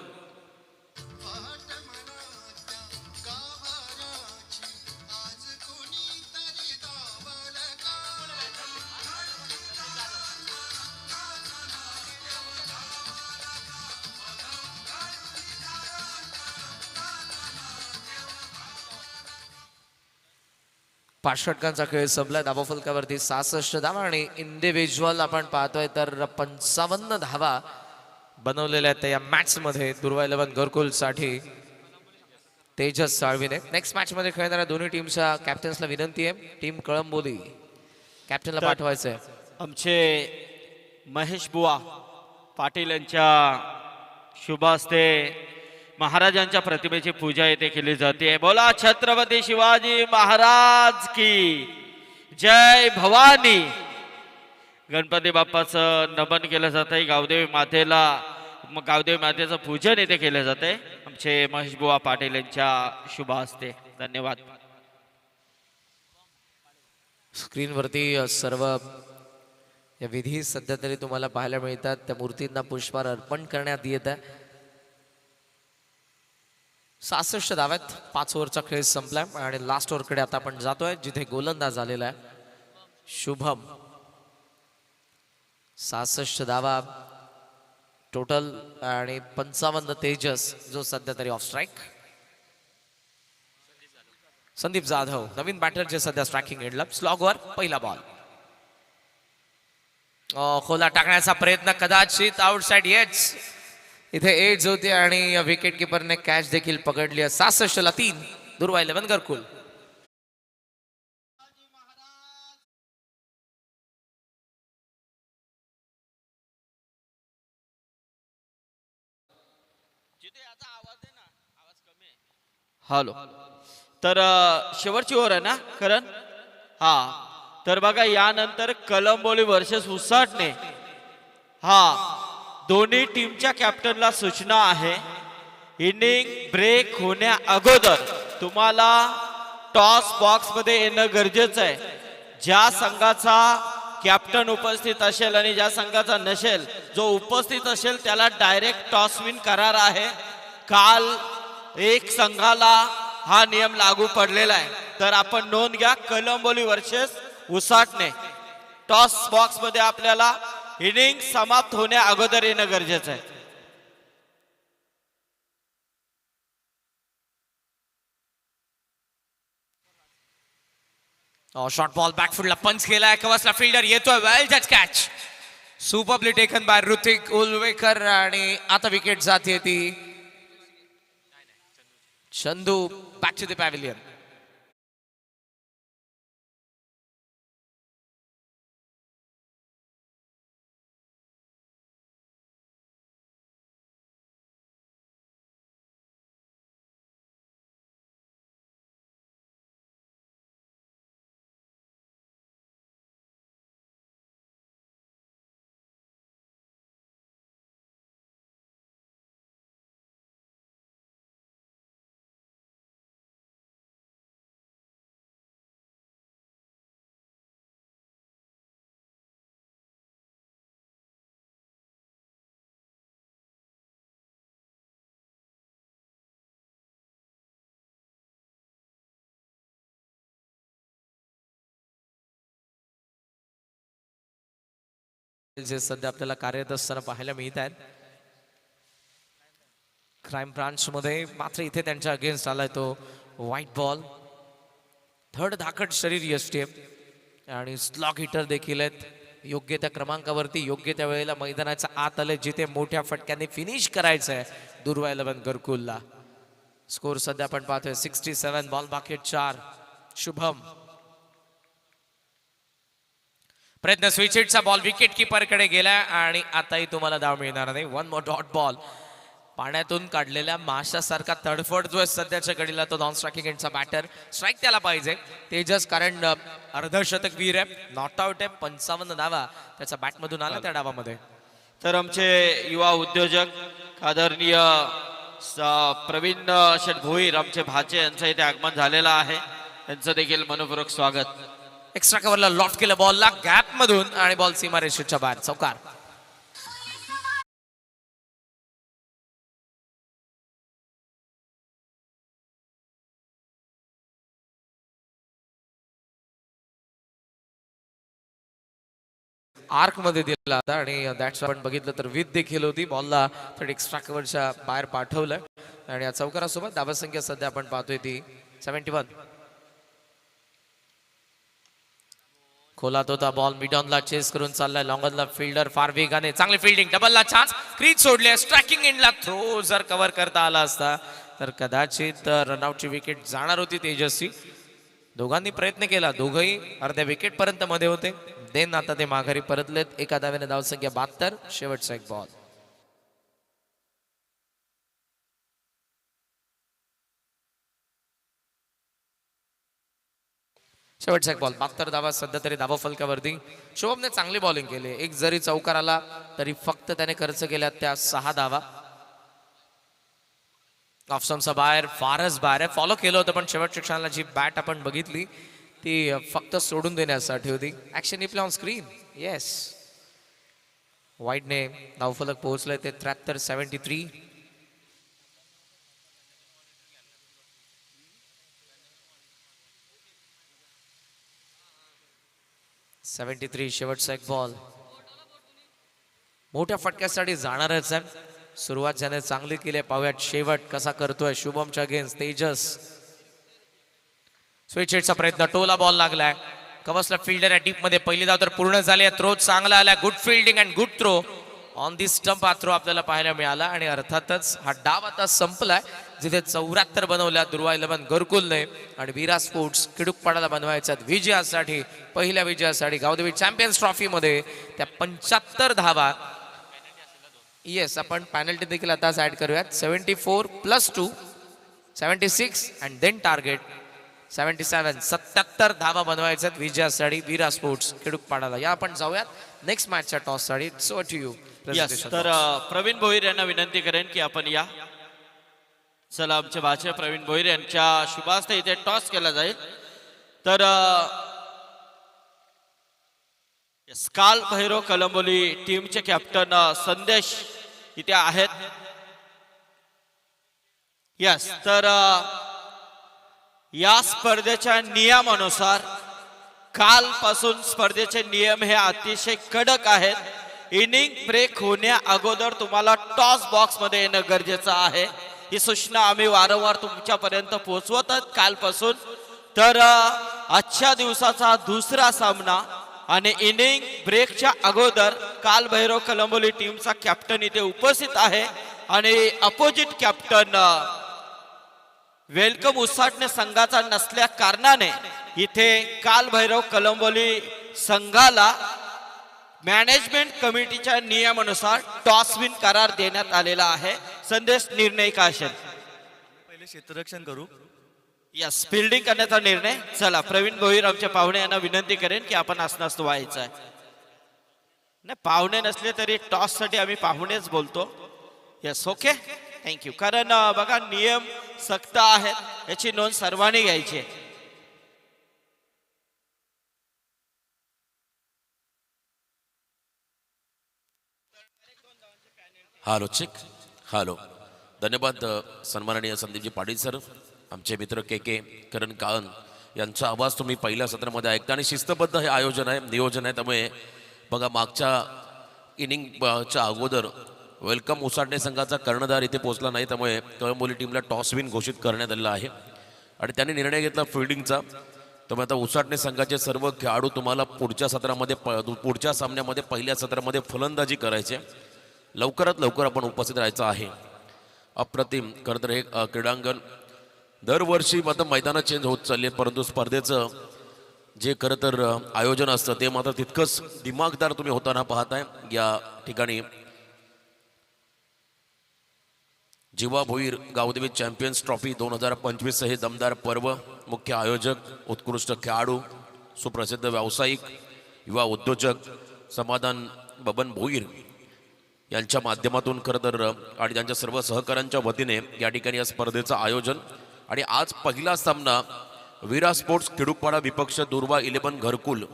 पाच षटकांचा खेळ संपला. धावा फलकावरती 66 धावा आणि इंडिव्हिज्युअल आपण पाहतोय तर 55 धावा बनवलेल्या आहेत या मॅच मध्ये दुर्वा 11 घरकुल साठी तेजस साळवीने. नेक्स्ट मॅच मध्ये खेळणाऱ्या दोन्ही टीमच्या कॅप्टन्सला विनंती आहे. टीम कळंबोली कॅप्टनला पाठवायचंय. आमचे महेश बुवा पाटील यांच्या शुभ हस्ते महाराजांच्या प्रतिमेची पूजा येथे केली जाते. बोला छत्रपती शिवाजी महाराज की जय. भवानी. गणपती बाप्पाचं नमन केलं जात आहे. गावदेवी मातेला गावदेवी मातेचं पूजन येथे केलं जाते आमचे महेश बुवा पाटील यांच्या शुभ हस्ते. धन्यवाद. स्क्रीनवरती सर्व या विधी सध्या तरी तुम्हाला पाहायला मिळतात. त्या मूर्तींना पुष्पहार अर्पण करण्यात येत आहे. 66 धाव्यात 5 ओव्हरचा खेळ संपलाय आणि लास्ट ओव्हरकडे आता आपण जातोय जिथे गोलंदाज झालेला आहे शुभम. 66 धावा टोटल आणि 55 तेजस जो सध्या तरी ऑफ स्ट्राईक. संदीप जाधव नवीन बॅटर जे सध्या स्ट्रायकिंग एंडला. स्लॉगवर पहिला बॉल. खोला टाकण्याचा प्रयत्न कदाचित आउटसाइड येच. इथे एज होते आणि विकेट किपरने कॅच देखील पकडली. 66 ला 3 दुर्वा 11 घरकुल. हॅलो. तर शेवटची ओव्हर आहे ना करण. हा तर बघा यानंतर कलंबोली वर्सेस उसाटणे. हा दोन्ही टीमच्या कॅप्टनला सूचना आहे. इनिंग ब्रेक होण्या अगोदर तुम्हाला टॉस बॉक्स मध्ये येणं गरजेचं आहे. ज्या संघाचा कॅप्टन उपस्थित असेल आणि ज्या संघाचा नसेल जो उपस्थित असेल त्याला डायरेक्ट टॉस विन करार आहे. काल एक संघाला हा नियम लागू पडलेला आहे. तर आपण नोंद घ्या. कलंबोली वर्सेस उसाटणे. टॉस बॉक्स मध्ये आपल्याला इनिंग समाप्त होण्या अगोदर येणं गरजेचं आहे. शॉर्ट बॉल बॅकफुटला पंच केलाय. कवसला फिल्डर येतोय. वेल जज catch. Superbly taken by Hrithik Ulvekar आणि आता विकेट जाते ती Chandu. Back to the pavilion. जे सध्या आपल्याला कार्यरत असताना पाहायला मिळत आहेत. क्राईम ब्रांच मध्ये मात्र इथे त्यांच्या अगेन्स्ट आलाय तो व्हाईट बॉल. थर्ड धाकट शरीर एसटीएफ आणि स्लॉग हिटर देखील आहेत. योग्य त्या क्रमांकावरती योग्य त्या वेळेला मैदानाच्या आत आले जिथे मोठ्या फटक्याने फिनिश करायचं आहे दुर्वा 11 घरकुलला. स्कोर सध्या आपण पाहतोय 67. बॉल बाकी 4. शुभम प्रयत्न स्विच हिटचा बॉल विकेट किपर कडे गेला आणि आताही तुम्हाला धाव मिळणार नाही. 1 मोर डॉट बॉल. पाण्यातून काढलेल्या माशासारखा तडफडतोय सध्याच्या घडीला तो नॉन स्ट्रायकिंग एंडचा बॅटर. स्ट्राईक त्याला पाहिजे तेजस, कारण अर्धशतक वीर आहे, नॉट आउट आहे. 55 धावा त्याच्या बॅटमधून आला त्या डावामध्ये. तर आमचे युवा उद्योजक आदरणीय प्रवीण शेठ भोईर, आमचे भाचे, यांचं इथे आगमन झालेलं आहे. यांचं देखील मनपूर्वक स्वागत. एक्स्ट्रा कव्हरला लॉफ्ट केलं बॉलला गॅप मधून आणि बॉल सीमारेषेच्या बाहेर. चौकार. आर्क मध्ये दिला होता आणि दॅट्स आपण बघितलं तर विथ देखील होती. बॉलला थोडी एक्स्ट्रा कव्हरच्या बाहेर पाठवलं आणि या चौकारासोबत धावसंख्या सध्या आपण पाहतोय ती 71. खोलात होता बॉल, मिडॉनला चेस करून चाललाय. लॉंगनला फिल्डर फार वेगाने, चांगली फिल्डिंग, डबलला चान्स, क्रीज सोडले. स्ट्रायकिंग एंडला थ्रो जर कव्हर करता आला असता तर कदाचित रनआउटची विकेट जाणार होती तेजस्वी. दोघांनी प्रयत्न केला, दोघंही अर्ध्या विकेट पर्यंत मध्ये होते. देन आता ते माघारी परतलेत. एका धावेने धावसंख्या 72. शेवटचा एक बॉल. शेवटचा एक बॉल. 72 धावा सध्या तरी धावा फलकावरती. शुभमने चांगली बॉलिंग केली. एक जरी चौकार आला तरी फक्त त्याने खर्च केल्या त्या 6 धावा. ऑफस्टंपचा बाहेर, फारच बाहेर आहे. फॉलो केलं होतं पण शेवटच्या क्षणाला जी बॅट आपण बघितली ती फक्त सोडून देण्यासाठी होती. Action replay on screen. Yes, वाईडने धावफलक पोहोचले ते 73. 73. शेवटचा एक बॉल. मोठ्या फटक्यासाठी जाणारच आहे. सुरुवात ज्याने चांगली केली, पाहूयात शेवट कसा करतोय शुभमच्या अगेन्स्ट तेजस. स्विच हिटचा प्रयत्न, टोला बॉल लागलाय. कवसला फिल्डर आहे डीप मध्ये. पहिली धाव तर पूर्ण झाली. थ्रो चांगला आला. Good fielding and good throw on the stump. हा थ्रो आपल्याला पाहायला मिळाला आणि अर्थातच हा डाव आता संपलाय. जिथे 74 बनवल्या दुर्वा 11 घरकुलने आणि वीरा स्पोर्ट्स किडूकपाडाला बनवायच्या विजयासाठी, पहिल्या विजयासाठी गावदेवी चॅम्पियन्स ट्रॉफी मध्ये त्या 75 धावा. येस, आपण पेनल्टी देखील आताच ऍड करूयात. 74 + 2 76 अँड देन टार्गेट 77. 77 धावा बनवायच्यात विजयासाठी वीरा स्पोर्ट्स किडूकपाडाला. या आपण जाऊयात नेक्स्ट मॅचच्या टॉस साठी. So to you. तर प्रवीण भोईर यांना विनंती करेन की आपण या. चला, आमचे भाचे प्रवीण भोईर यांच्या शुभास्ते इथे टॉस केला जाईल. तर काल भैरव कलंबोली टीमचे कॅप्टन संदेश इथे आहेत. यस, तर या स्पर्धेच्या नियमानुसार कालपासून स्पर्धेचे नियम हे अतिशय कडक आहेत. इनिंग ब्रेक होण्या अगोदर तुम्हाला टॉस बॉक्स मध्ये येणं गरजेचं आहे. ही सूचना आम्ही वारंवार तुमच्यापर्यंत पोहोचवत आहोत कालपासून. तर आजच्या दिवसाचा दुसरा सामना आणि इनिंग ब्रेकच्या अगोदर काल भैरव कलंबोली टीमचा कॅप्टन इथे उपस्थित आहे आणि अपोजिट कॅप्टन वेलकम उसाटणे संघाचा नसल्या कारणाने इथे काल भैरव कलंबोली संघाला मॅनेजमेंट कमिटीच्या नियमानुसार टॉस विन करार देण्यात आलेला आहे. संदेश, निर्णय काय असेल? पहिले क्षेत्ररक्षण करू. यस, फिल्डिंग करण्याचा निर्णय. चला, प्रवीण भोईर आमच्या पाहुणे यांना विनंती करेन की आपण असनास व्हायचं आहे. नाही, पाहुणे नसले तरी टॉस साठी आम्ही पाहुणेच बोलतो. Yes, okay, thank you. कारण बघा, नियम सक्त आहेत, याची नोंद सर्वांनी घ्यायची आहे. Hello check. हॅलो, धन्यवाद सन्माननीय संदीपजी पाटील सर, आमचे मित्र के करण काळन यांचा आवाज तुम्ही पहिल्या सत्रामध्ये ऐकता आणि शिस्तबद्ध हे आयोजन आहे, नियोजन आहे. त्यामुळे बघा, मागच्या इनिंगच्या अगोदर वेलकम उसाटणे संघाचा कर्णधार इथे पोहोचला नाही. त्यामुळे कळंबोली टीमला टॉस विन घोषित करण्यात आलेला आहे आणि त्यांनी निर्णय घेतला फिल्डिंगचा. त्यामुळे आता उसाटणे संघाचे सर्व खेळाडू तुम्हाला पुढच्या सत्रामध्ये पुढच्या सामन्यामध्ये पहिल्या सत्रामध्ये फलंदाजी करायचे. लवकरात लवकर आपण उपस्थित राहायचं आहे. अप्रतिम. खरं तर हे क्रीडांगण दरवर्षी मात्र मैदानं चेंज होत चालली आहेत, परंतु स्पर्धेचं जे खरं तर आयोजन असतं ते मात्र तितकंच दिमागदार तुम्ही होताना पाहताय. या ठिकाणी जीवा भोईर गावदेवी चॅम्पियन्स ट्रॉफी 2025 हे दमदार पर्व मुख्य आयोजक उत्कृष्ट खेळाडू सुप्रसिद्ध व्यावसायिक युवा उद्योजक समाधान बबन भोईर यांच्या माध्यमातून खरं तर आणि त्यांच्या सर्व सहकाऱ्यांच्या वतीने या ठिकाणी या स्पर्धेचं आयोजन आणि आज पहिला सामना वीरा स्पोर्ट्स खिडूकपाडा विपक्ष दुर्वा 11 घरकुल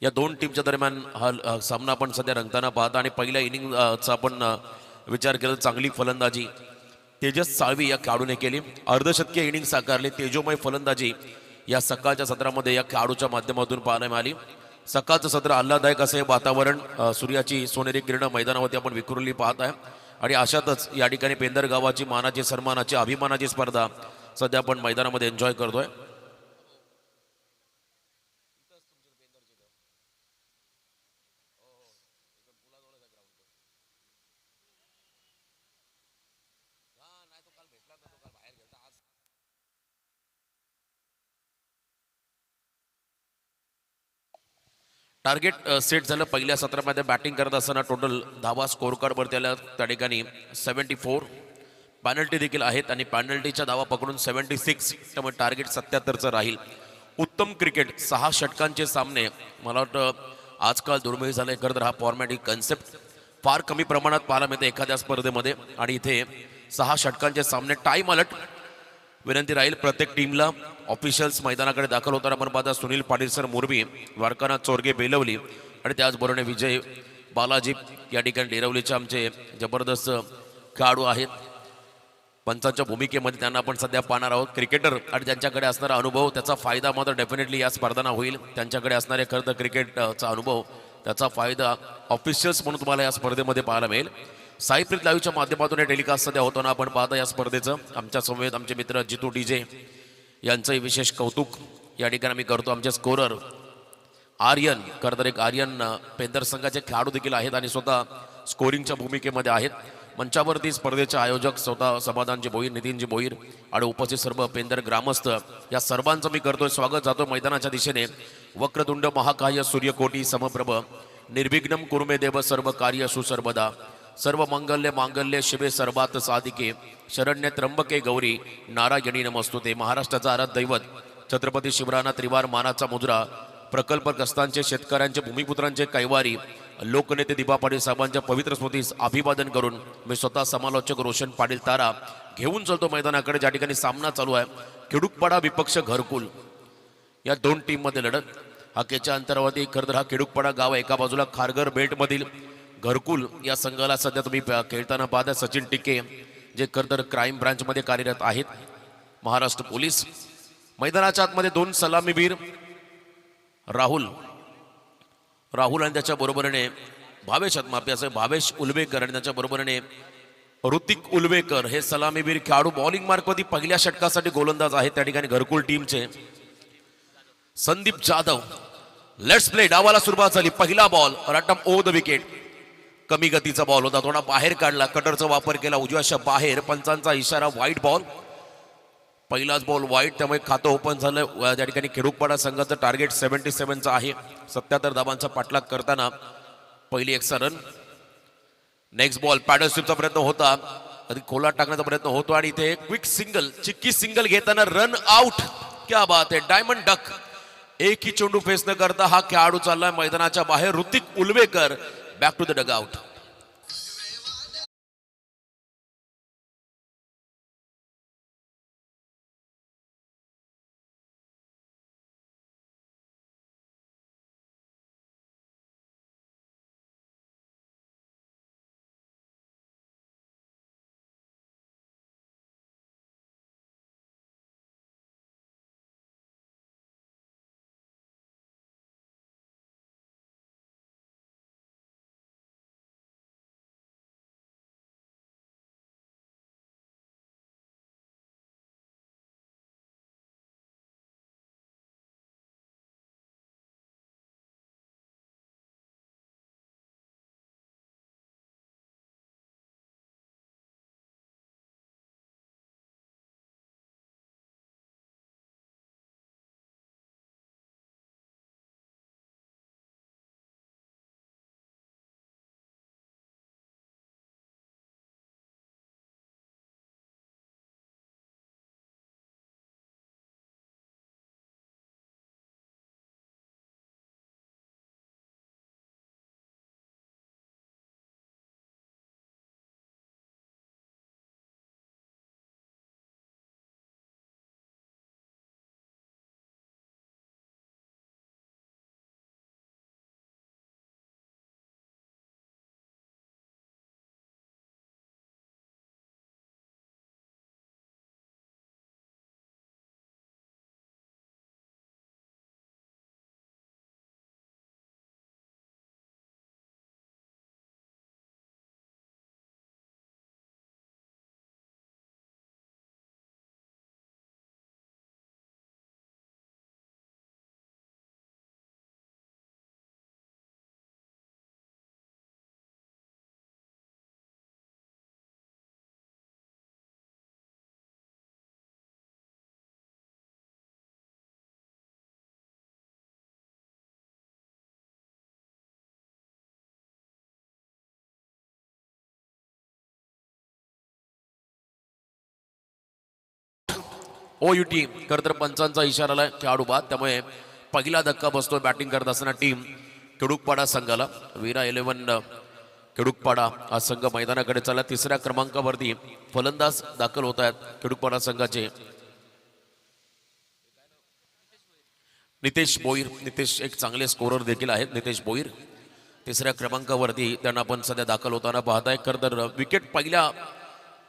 या दोन टीमच्या दरम्यान हा सामना आपण सध्या रंगताना पाहता आणि पहिल्या इनिंगचा आपण विचार केला चांगली फलंदाजी तेजस साळवी या खेळाडूने केली अर्धशतकीय इनिंग साकारली तेजोमय फलंदाजी या सकाळच्या सत्रामध्ये या खेळाडूच्या माध्यमातून पाहायला मिळाली सकाळचं सत्र आल्हाददायक असे वातावरण सूर्याची सोनेरी किरण मैदानावरती आपण विखुरली पाहत आहे आणि अशातच या ठिकाणी पेंदर गावाची मानाची सन्मानाची अभिमानाची स्पर्धा सध्या आपण मैदानामध्ये एन्जॉय करतोय टार्गेट सेट झालं पहिल्या सत्रामध्ये बॅटिंग करत असताना टोटल धावा स्कोर कार्डवरती आल्या त्या ठिकाणी 74 पॅनल्टी देखील आहेत आणि पॅनल्टीच्या धावा पकडून 76 त्यामुळे टार्गेट 77चं राहील उत्तम क्रिकेट 6 षटकांचे सामने मला वाटतं आजकाल दुर्मिळ झाले खरं तर हा फॉर्मॅट ही कन्सेप्ट फार कमी प्रमाणात पाहायला मिळते एखाद्या स्पर्धेमध्ये आणि इथे 6 षटकांचे सामने टाईम अलर्ट विनंती राहील प्रत्येक टीमला ऑफिशियल्स मैदानाकडे दाखल होताना आपण पाहता सुनील पाटील सर मोरबी द्वारकानाथ चोरगे बेलवली आणि त्याचबरोबर विजय बालाजी या ठिकाणी डेरवलीचे आमचे जबरदस्त खेळाडू आहेत पंचांच्या भूमिकेमध्ये त्यांना आपण सध्या पाहणार आहोत क्रिकेटर आणि त्यांच्याकडे असणारा अनुभव त्याचा फायदा मात्र डेफिनेटली या स्पर्धांना होईल त्यांच्याकडे असणारे खरं तर क्रिकेटचा अनुभव त्याचा फायदा ऑफिशियल्स म्हणून तुम्हाला या स्पर्धेमध्ये पाहायला मिळेल साईप्रीत लाईव्हच्या माध्यमातून हे टेलिकास्ट सध्या होताना आपण पाहता या स्पर्धेचं आमच्या समवेत आमचे मित्र जितू डीजे यांचंही विशेष कौतुक या ठिकाणी आम्ही करतो आमचे स्कोरर आर्यन खरं तर एक आर्यन पेंदर संघाचे खेळाडू देखील आहेत आणि स्वतः स्कोरिंगच्या भूमिकेमध्ये आहेत मंचावरती स्पर्धेचे आयोजक स्वतः समाधानजी भोईर नितीनजी भोईर आणि उपस्थित सर्व पेंदर ग्रामस्थ या सर्वांचं मी करतोय स्वागत जातो मैदानाच्या दिशेने वक्रतुंड महाकाय सूर्यकोटी समप्रभ निर्विघ्नम कुरुमे देव सर्व कार्य सुसर्वदा सर्व मंगल्य मांगल्य शिवे सर्वात साधिके शरण्य त्र्यंबके गौरी नारायणी नमस्तुते महाराष्ट्राचा आराध्य दैवत छत्रपती शिवरायांना त्रिवार मानाचा मुजरा प्रकल्पग्रस्तांचे शेतकऱ्यांचे भूमिपुत्रांचे कैवारी लोकनेते दिबा पाटील साहेबांच्या पवित्र स्मृतीस अभिवादन करून मी स्वतः समालोचक रोशन पाटील तारा घेऊन चलतो मैदानाकडे ज्या ठिकाणी सामना चालू आहे खिडूकपाडा विपक्ष घरकुल या दोन टीम मध्ये लढत हाकेच्या अंतरावरती खरं तर हा खिडूकपाडा गाव एका बाजूला खारघर बेल्ट मधील घरकुल या संघाला सध्या तुम्ही खेळताना पाहता सचिन टिके जे खरं तर क्राईम ब्रांच मध्ये कार्यरत आहेत महाराष्ट्र पोलीस मैदानाच्या आतमध्ये 2 सलामीवीर राहुल आणि त्याच्या बरोबरीने भावेश आत्मापी असे भावेश उलवेकर आणि त्याच्या बरोबरीने ऋतिक उलवेकर हे सलामीवीर खेळाडू बॉलिंग मार्कवरती पहिल्या षटकासाठी गोलंदाज आहेत त्या ठिकाणी घरकुल टीमचे संदीप जाधव लेट्स प्ले डावाला सुरुवात झाली पहिला बॉल रटम ओ द विकेट कमी गतीचा बॉल होता थोडा बाहेर काढला कटरचा वापर केला उजव्याच्या बाहेर पंचांचा इशारा वाईट बॉल पहिलाच बॉल वाईट त्यामुळे खातं ओपन झालं त्या ठिकाणी खिडूकपाडा संघाचं टार्गेट 77चं आहे 77 धावांचा पाठलाग करताना पहिली extra run next ball paddle स्वीपचा प्रयत्न होता अधिक खोला टाकण्याचा प्रयत्न होतो आणि इथे क्विक सिंगल चिक्की सिंगल घेताना रन आउट क्या बात आहे डायमंड डक एकही चेंडू फेस न करता हा खेळाडू चाललाय मैदानाच्या बाहेर Hrithik Ulwekar back to the dugout OUT खरं तर पंचांचा इशारा आलाय खेळाडू बाद, त्यामुळे पहिला धक्का बसतोय बॅटिंग करत असताना टीम केडुकपाडा संघाला. वीरा 11 केडुकपाडा हा संघ मैदानाकडे चालला. तिसऱ्या क्रमांकावरती फलंदाज दाखल होत आहेत केडुकपाडा संघाचे नितेश बोईर. नितेश एक चांगले स्कोरर देखील आहेत. नितेश बोईर तिसऱ्या क्रमांकावरती त्यांना आपण सध्या दाखल होताना पाहताय. खरं तर विकेट पहिल्या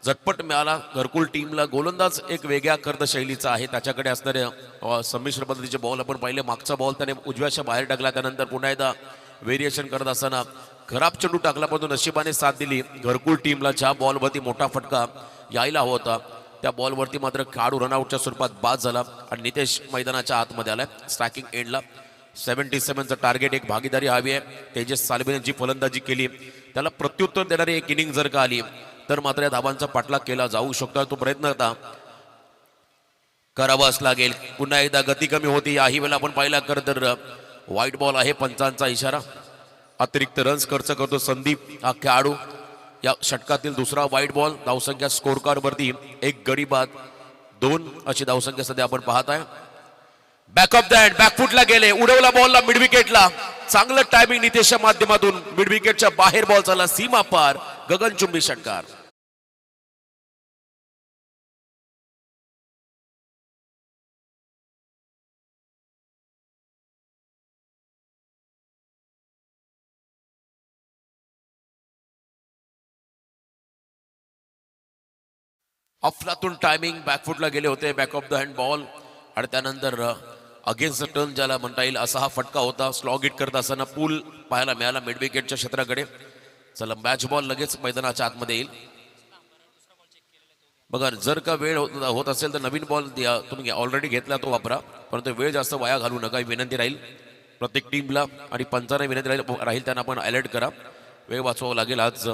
झटपट मिळाला घरकुल टीमला. गोलंदाज एक वेगळ्या कर्द शैलीचा आहे, त्याच्याकडे असणारे संमिश्र पद्धतीचे बॉल आपण पाहिले. मागचा बॉल त्याने उजव्याच्या बाहेर टाकला, त्यानंतर पुन्हा एकदा व्हेरिएशन करत असताना खराब चेंडू टाकला, परंतु नशिबाने साथ दिली घरकुल टीमला. ज्या बॉलवरती मोठा फटका यायला हवा होता त्या बॉलवरती मात्र खेळाडू रनआउटच्या स्वरूपात बाद झाला आणि नितेश मैदानाच्या आतमध्ये आलाय. स्ट्रायकिंग एंडला 77चं टार्गेट, एक भागीदारी हवी आहे. तेजस सालवेने जी फलंदाजी केली त्याला प्रत्युत्तर देणारी एक इनिंग जर का आली तर मात्र या धाबांचा पाठलाग केला जाऊ शकतो. तो प्रयत्न आता करावाच लागेल. पुन्हा एकदा गती कमी होती. याही वेळेला आपण पाहिला खरं तर व्हाईट बॉल आहे, पंचांचा इशारा. अतिरिक्त रन्स खर्च करतो संदीप हा खेळाडू. या षटकातील दुसरा व्हाईट बॉल. धावसंख्या स्कोर कार्ड वरती एक गडी बाद 2 अशी धावसंख्या सध्या आपण पाहत आहे. बॅक ऑफ द हँड, बॅकफुटला गेले, उडवला बॉलला मिड विकेटला. चांगलं टायमिंग नितेशच्या माध्यमातून. मिड विकेटच्या बाहेर बॉल झाला, सीमा पार, गगनचुंबी षटकार. अफलातून टायमिंग, बॅकफुटला गेले होते. Back of the hand ball आणि त्यानंतर अगेन्स्ट टर्न ज्याला म्हणता येईल असा हा फटका होता. स्लॉग हिट करत असताना पूल पाहायला मिळाला मिड विकेटच्या क्षेत्राकडे. चला मॅच बॉल लगेच मैदानाच्या आतमध्ये येईल. बघा जर का वेळ होत असेल तर नवीन बॉल तुम्ही ऑलरेडी घेतला तो वापरा, परंतु वेळ जास्त वाया घालू नका ही विनंती राहील प्रत्येक टीमला. आणि पंचांना विनंती राहील त्यांना आपण अलर्ट करा. वेळ वाचवावा लागेल. आज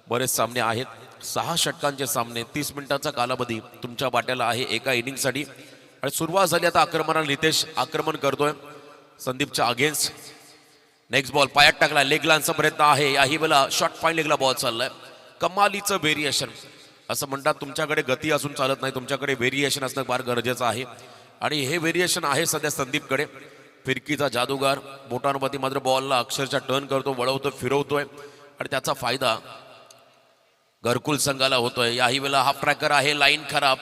बरेच सामने आहेत, 6 षटकांचे सामने, 30 मिनिटांचा कालावधी तुमच्या वाट्याला आहे एका इनिंगसाठी. आणि सुरुवात झाली आता आक्रमणाला. नितेश आक्रमण करतोय संदीपच्या अगेन्स्ट. नेक्स्ट बॉल पायात टाकला, लेग लाईनचा प्रयत्न आहे. याही वेळेला शॉर्ट फाईन लेगला बॉल चाललाय. कमालीचं व्हेरिएशन असं म्हणतात. तुमच्याकडे गती असून चालत नाही, तुमच्याकडे व्हेरिएशन असणं फार गरजेचं आहे आणि हे व्हेरिएशन आहे सध्या संदीपकडे. फिरकीचा जादूगार बोटांवरती मात्र बॉलला अक्षरशः टर्न करतो, वळवतो, फिरवतोय आणि त्याचा फायदा घरकुल संघाला होतोय. याही वेळेला हाफ ट्रॅकर आहे, लाईन खराब,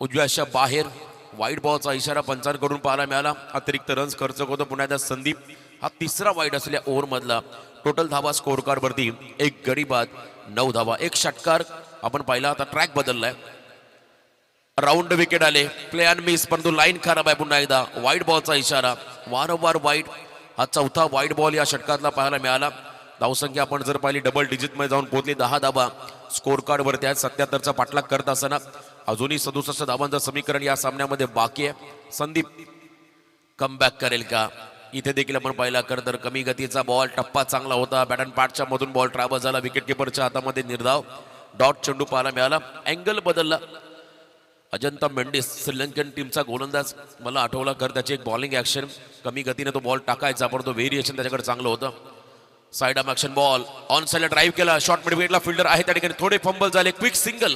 उजव्याच्या बाहेर. वाईट बॉलचा इशारा पंचांकडून पाहायला मिळाला. अतिरिक्त रन्स खर्च करतो पुन्हा एकदा संदीप. हा तिसरा वाईट असलेल्या ओव्हरमधला. टोटल धावा स्कोर कार्ड वरती एक गडी बाद 9 धावा. एक षटकार आपण पाहिला, आता ट्रॅक बदललाय. राऊंड विकेट आले, प्ले अँड मिस, परंतु लाईन खराब आहे. पुन्हा एकदा वाईट बॉलचा इशारा, वारंवार वाईट. हा चौथा वाईट बॉल या षटकातला पाहायला मिळाला. धावसंख्या आपण जर पाहिली डबल डिजिटमध्ये जाऊन पोहोचली. 10 धावा स्कोर कार्ड वरती आहेत. 77चा पाठलाग करत असताना अजूनही 67 धावांचं समीकरण या सामन्यामध्ये बाकी आहे. संदीप कमबॅक करेल का? इथे देखील आपण पाहिला खरं तर कमी गतीचा बॉल, टप्पा चांगला होता. बॅट अँड पॅडच्या मधून बॉल ट्रॅव्हल झाला. विकेट किपरच्या हातामध्ये निर्धाव. डॉट चेंडू पाहायला मिळाला. अँगल बदलला. अजंता मेंडिस श्रीलंकन टीमचा गोलंदाज मला आठवला खरं त्याची एक बॉलिंग ॲक्शन. कमी गतीने तो बॉल टाकायचा पण तो व्हेरिएशन त्याच्याकडे चांगलं होतं. Side arm action ball on साइडला ड्राईव्ह केला. शॉर्ट मिडविकेटला फिल्डर आहे त्या ठिकाणी. थोडे फंबल झाले. Quick single.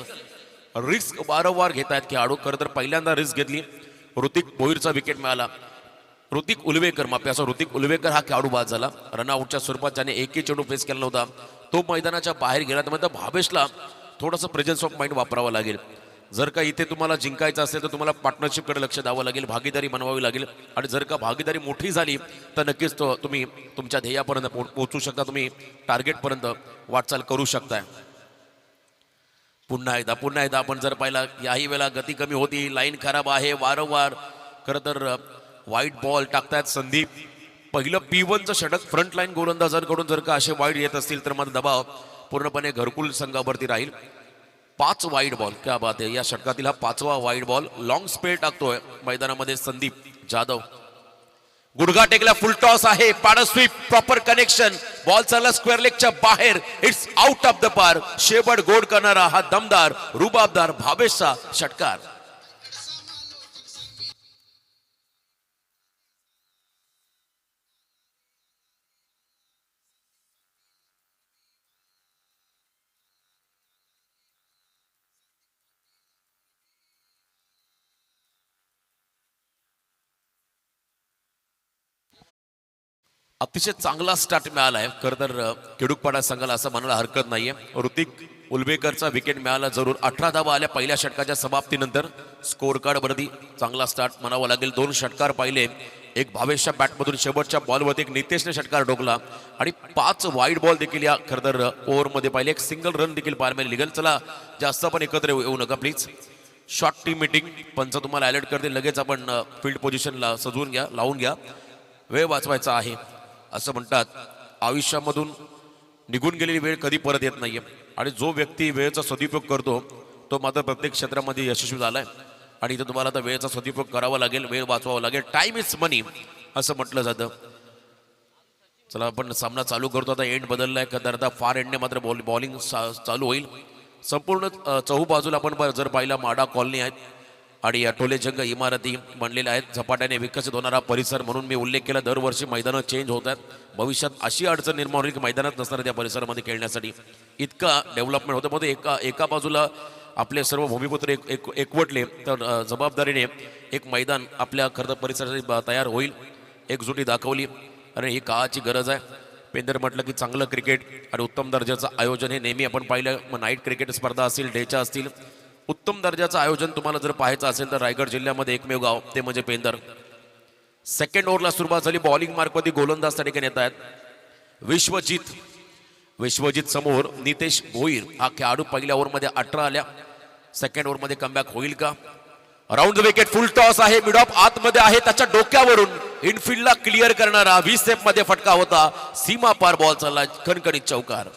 रिस्क वारंवार घेत आहेत खेळाडू. खरं तर पहिल्यांदा रिस्क घेतली. ऋतिक भोईरचा विकेट मिळाला. ऋतिक उलवेकर माफी असं ऋतिक उलवेकर हा खेळाडू बाद झाला. रनआउटच्या स्वरूपात ज्याने एकही चेंडू फेस केला नव्हता तो मैदानाच्या बाहेर गेला. त्यामुळे भावेशला थोडंसं प्रेझेन्स ऑफ माइंड वापरावं लागेल. जर का इथे तुम्हाला जिंकायचं असेल तर तुम्हाला पार्टनरशिपकडे लक्ष द्यावं लागेल, भागीदारी बनवावी लागेल. आणि जर का भागीदारी मोठी झाली तर नक्कीच तुम्ही तुमच्या ध्येयापर्यंत पोहोचू शकता, तुम्ही टार्गेटपर्यंत वाटचाल करू शकताय. पुन्हा एकदा आपण जर पाहिला याही वेळेला गती कमी होती, लाईन खराब आहे. वारंवार खरं तर वाईट बॉल टाकतायत संदीप. पहिलं P1चं षटक फ्रंट लाईन गोलंदाजांकडून जर का असे वाईट येत असतील तर मात्र दबाव पूर्णपणे घरकुल संघावरती राहील. 5 वाईट बॉल, क्या बात आहे. या षटकातील हा 5वा वाईट बॉल. लॉंग स्पेल टाकतोय मैदानामध्ये संदीप जाधव. गुडघा टेकला, फुल टॉस आहे, पाड स्वीप, प्रॉपर कनेक्शन. बॉल चालला स्क्वेअर लेगच्या बाहेर. इट्स आउट ऑफ द पार. शेबड गोड करणारा हा दमदार रुबाबदार भावेशचा षटकार. अतिशय चांगला स्टार्ट मिळाला आहे. खरं तर केडुकपाडा संघाला असं म्हणायला हरकत नाहीये. ऋतिक उलबेकरचा विकेट मिळाला जरूर. 18 धावा आल्या पहिल्या षटकाच्या समाप्तीनंतर. स्कोर कार्ड वरती चांगला स्टार्ट म्हणावा लागेल. 2 षटकार पाहिले. एक भावेशच्या बॅटमधून शेवटच्या बॉलवरती एक नितेशने षटकार ठोकला आणि 5 वाईड बॉल देखील या खरं तर ओव्हरमध्ये पाहिले. एक सिंगल रन देखील पाहायला निघेल. चला जास्त आपण एकत्र येऊ नका प्लीज. शॉर्ट टीम मीटिंग पंच तुम्हाला अलर्ट करते. लगेच आपण फील्ड पोझिशनला सजवून घ्या, लावून घ्या. वेळ वाचवायचा आहे. असं म्हणतात आयुष्यामधून निघून गेलेली वेळ कधी परत येत नाहीये आणि जो व्यक्ती वेळेचा सदुपयोग करतो तो मात्र प्रत्येक क्षेत्रामध्ये यशस्वी झालाय. आणि इथे तुम्हाला आता वेळेचा सदुपयोग करावा लागेल, वेळ वाचवावा लागेल. टाइम इज मनी असं म्हटलं जातं. चला आपण सामना चालू करतो. आता एंड बदललाय का तर आता फार एंडने मात्र बॉलिंग चालू होईल. संपूर्ण चहूबाजूला आपण जर पाहिला माडा कॉलनी आहेत आणि टोलेजंग इमारती बनलेल्या आहेत. झपाट्याने विकसित होणारा परिसर म्हणून मी उल्लेख केला. दरवर्षी मैदानं चेंज होत आहेत. भविष्यात अशी अडचण निर्माण होईल की मैदानात नसणाऱ्या त्या परिसरामध्ये खेळण्यासाठी इतका डेव्हलपमेंट होतं. मध्ये एका बाजूला आपले सर्व भूमिपुत्र एकवटले तर जबाबदारीने एक मैदान आपल्या खरं परिसरासाठी तयार होईल. एकजुटी दाखवली आणि ही काळाची गरज आहे. पेंदर म्हटलं की चांगलं क्रिकेट आणि उत्तम दर्जाचं आयोजन हे नेहमी आपण पाहिलं. मग नाईट क्रिकेट स्पर्धा असतील, डेच्या असतील, उत्तम दर्जाचं आयोजन तुम्हाला जर पाहायचं असेल तर रायगड जिल्ह्यामध्ये एकमेव गाव ते म्हणजे पेंदर. सेकंड ओव्हरला सुरुवात झाली. बॉलिंग मार्कवरती गोलंदाज त्या ठिकाणी येत आहेत. विश्वजित समोर नितेश भोईर हा खेळाडू. पहिल्या ओव्हरमध्ये 18 आल्या. सेकंड ओव्हरमध्ये कमबॅक होईल का? Round the wicket. Full toss आहे. मिड ऑफ आतमध्ये आहे. त्याच्या डोक्यावरून इनफिल्डला क्लिअर करणारा 20 स्टेप मध्ये फटका होता. सीमा पार बॉल चालला. खणखणीत चौकार.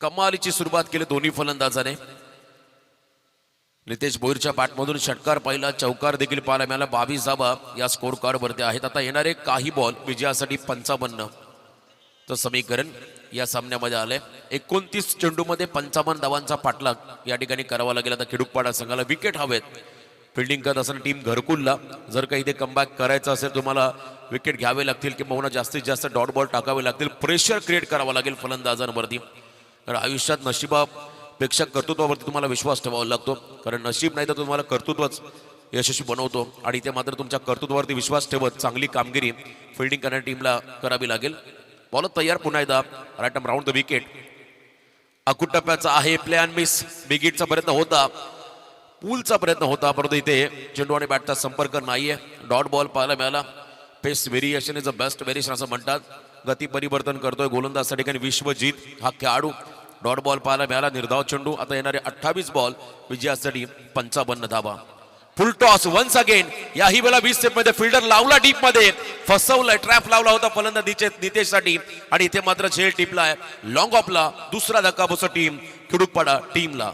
कमालीची सुरुवात केली दोन्ही फलंदाजाने. नितेश भोईरच्या बॅटमधून षटकार पाहिला. चौकार देखील पाहायला मिळाला. 22 धावा या स्कोर कार्ड वरती आहेत. आता येणारे काही बॉल विजयासाठी 55 तर समीकरण या सामन्यामध्ये आलंय. 29 चेंडूमध्ये 55 धावांचा पाठलाग या ठिकाणी करावा लागेल. आता केडुकपाडा संघाला विकेट हवेत. फिल्डिंग करत असताना टीम घरकुलला जर काही ते कमबॅक करायचं असेल तुम्हाला विकेट घ्यावे लागतील किंवा जास्तीत जास्त डॉट बॉल टाकावे लागतील. प्रेशर क्रिएट करावा लागेल फलंदाजांवरती. कारण आयुष्यात नशिबापेक्षा कर्तृत्वावरती तुम्हाला विश्वास ठेवावा लागतो. कारण नशीब नाही तर तुम्हाला कर्तृत्वच यशस्वी बनवतो आणि ते मात्र तुमच्या कर्तृत्वावरती विश्वास ठेवत चांगली कामगिरी फिल्डिंग करणाऱ्या टीमला करावी लागेल. बॉल तयार पुन्हा एकदा. Right round the wicket. अकुट टप्प्याचा आहे. Play and miss. बिगिटचा प्रयत्न होता, पूलचा प्रयत्न होता, परंतु इथे चेंडू आणि बॅटचा संपर्क नाहीये. डॉट बॉल पाहायला मिळाला. Pace variation is a best variation असं म्हणतात. गती परिवर्तन करतोय गोलंदाज त्या ठिकाणी विश्वजित हा खेळाडू. डॉट बॉल पाहायला मिळाला. निर्धाव चेंडू. आता येणारे 28 बॉल विजयासाठी 55 धावा. Full toss once again. याही वेळेला 20 स्टेप मध्ये फिल्डर लावला डीप मध्ये. फसवलाय. ट्रॅप लावला होता फलंदाज नितेशसाठी आणि इथे मात्र झेल टिपलाय. लॉंग ऑफला दुसरा धक्का बसतो टीम केडुकपाडा टीमला.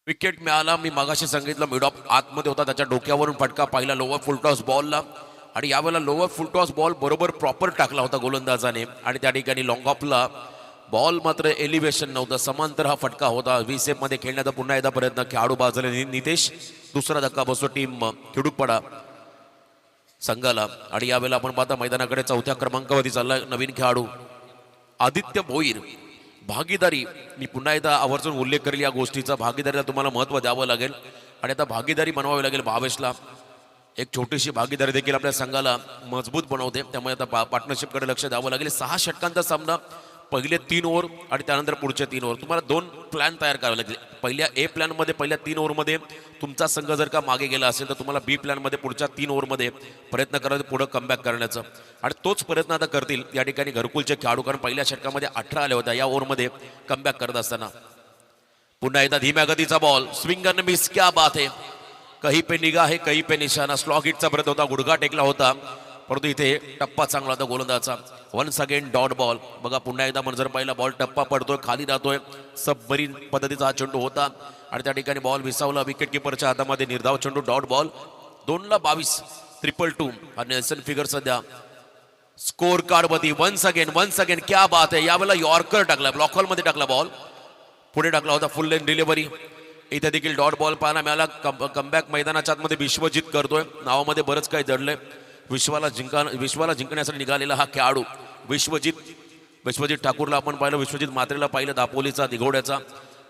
विकेट मिळाला. मी मागाशी सांगितलं मिड ऑफ आतमध्ये होता. त्याच्या डोक्यावरून फटका पाहिला लोअर फुलटॉस बॉलला आणि यावेळेला लोअर फुलटॉस बॉल बरोबर प्रॉपर टाकला होता गोलंदाजाने आणि त्या ठिकाणी लॉंग ऑफला बॉल मात्र एलिव्हेशन नव्हतं. समांतर हा फटका होता. 20 मध्ये खेळण्याचा पुन्हा एकदा प्रयत्न. खेळाडू बाजूला नितेश. दुसरा धक्का बसतो टीम केडुकपाडा संघाला आणि यावेळेला आपण पाहता मैदानाकडे 4थ्या क्रमांकावरती चालला नवीन खेळाडू आदित्य भोईर. भागीदारी मी पुन्हा एकदा आवर्जून उल्लेख करेल या गोष्टीचा. भागीदारीला तुम्हाला महत्त्व द्यावं लागेल आणि आता भागीदारी बनवावी लागेल. भावेशला एक छोटीशी भागीदारी देखील आपल्या संघाला मजबूत बनवते. त्यामुळे आता पार्टनरशिपकडे लक्ष द्यावं लागेल. 6 षटकांचा सामना. पहिले 3 ओव्हर आणि त्यानंतर पुढचे 3 ओव्हर. तुम्हाला 2 प्लॅन तयार करावे लागतील. पहिल्या ए प्लॅनमध्ये पहिल्या 3 ओव्हरमध्ये तुमचा संघ जर का मागे गेला असेल तर तुम्हाला बी प्लॅनमध्ये पुढच्या 3 ओव्हरमध्ये प्रयत्न करायचं पुढं कमबॅक करण्याचं आणि तोच प्रयत्न आता करतील या ठिकाणी घरकुलचे खेळाडू. कारण पहिल्या षटकामध्ये 18 आले होत्या. या ओव्हरमध्ये कमबॅक करत असताना पुन्हा एकदा धीम्या गतीचा बॉल. Swing and miss. क्या बात है. कहीं पे निगाह है कहीं पे निशाणा. स्लॉग हिटचा प्रयत्न होता. गुडघा टेकला होता परंतु इथे टप्पा चांगला होता गोलंदाजाचा. Once again dot ball. बघा पुन्हा एकदा जर पाहिला बॉल टप्पा पडतोय, खाली राहतोय. सबमरीन पद्धतीचा हा चेंडू होता आणि त्या ठिकाणी बॉल विसावला विकेट किपरच्या हातामध्ये. निर्धाव चेंडू डॉट बॉल. 2-22 2-2 हा नेल्सन फिगर सध्या स्कोर कार्ड मध्ये. वन्स अगेन क्या बात आहे. यावेळेला यॉर्कर टाकला, ब्लॉक हॉल मध्ये टाकला बॉल, पुढे टाकला होता फुल लेन डिलिव्हरी. इथे देखील डॉट बॉल पाहायला मिळाला. कमबॅक मैदानाच्या आतमध्ये विश्वजित करतोय. नावामध्ये बरंच काही दडलंय. विश्वाला जिंकण्यासाठी निघालेला हा खेळाडू विश्वजित ठाकूरला आपण पाहिलं, विश्वजित मात्रेला पाहिलं, दापोलीचा दिघोड्याचा.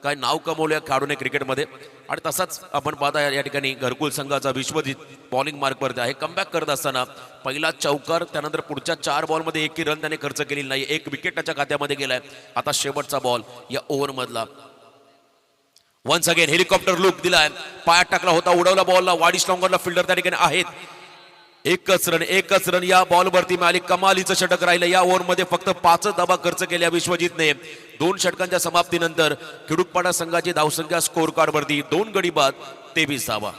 काय नाव कमवलं या खेळाडूने क्रिकेटमध्ये. आणि तसाच आपण पाहता या ठिकाणी घरकुल संघाचा विश्वजित बॉलिंग मार्कवरती आहे. कमबॅक करत असताना पहिला चौकार, त्यानंतर पुढच्या 4 बॉलमध्ये एकही रन त्याने खर्च केलेली नाही. 1 विकेट त्याच्या खात्यामध्ये गेलाय. आता शेवटचा बॉल या ओव्हरमधला. वन्स अगेन हेलिकॉप्टर लुक दिलाय, पायात टाकला होता, उडवला बॉलला. वाडिश लॉंगरला फिल्डर त्या ठिकाणी आहेत. एकच रन या बॉलवरती मिळाली. कमालीचं षटक राहिलं. या ओव्हरमध्ये फक्त 5 धावा खर्च केल्या विश्वजितने. 2 षटकांच्या समाप्तीनंतर खिडूकपाडा संघाची धावसंख्या स्कोर कार्डवरती 2 गडी बाद 23 धावा.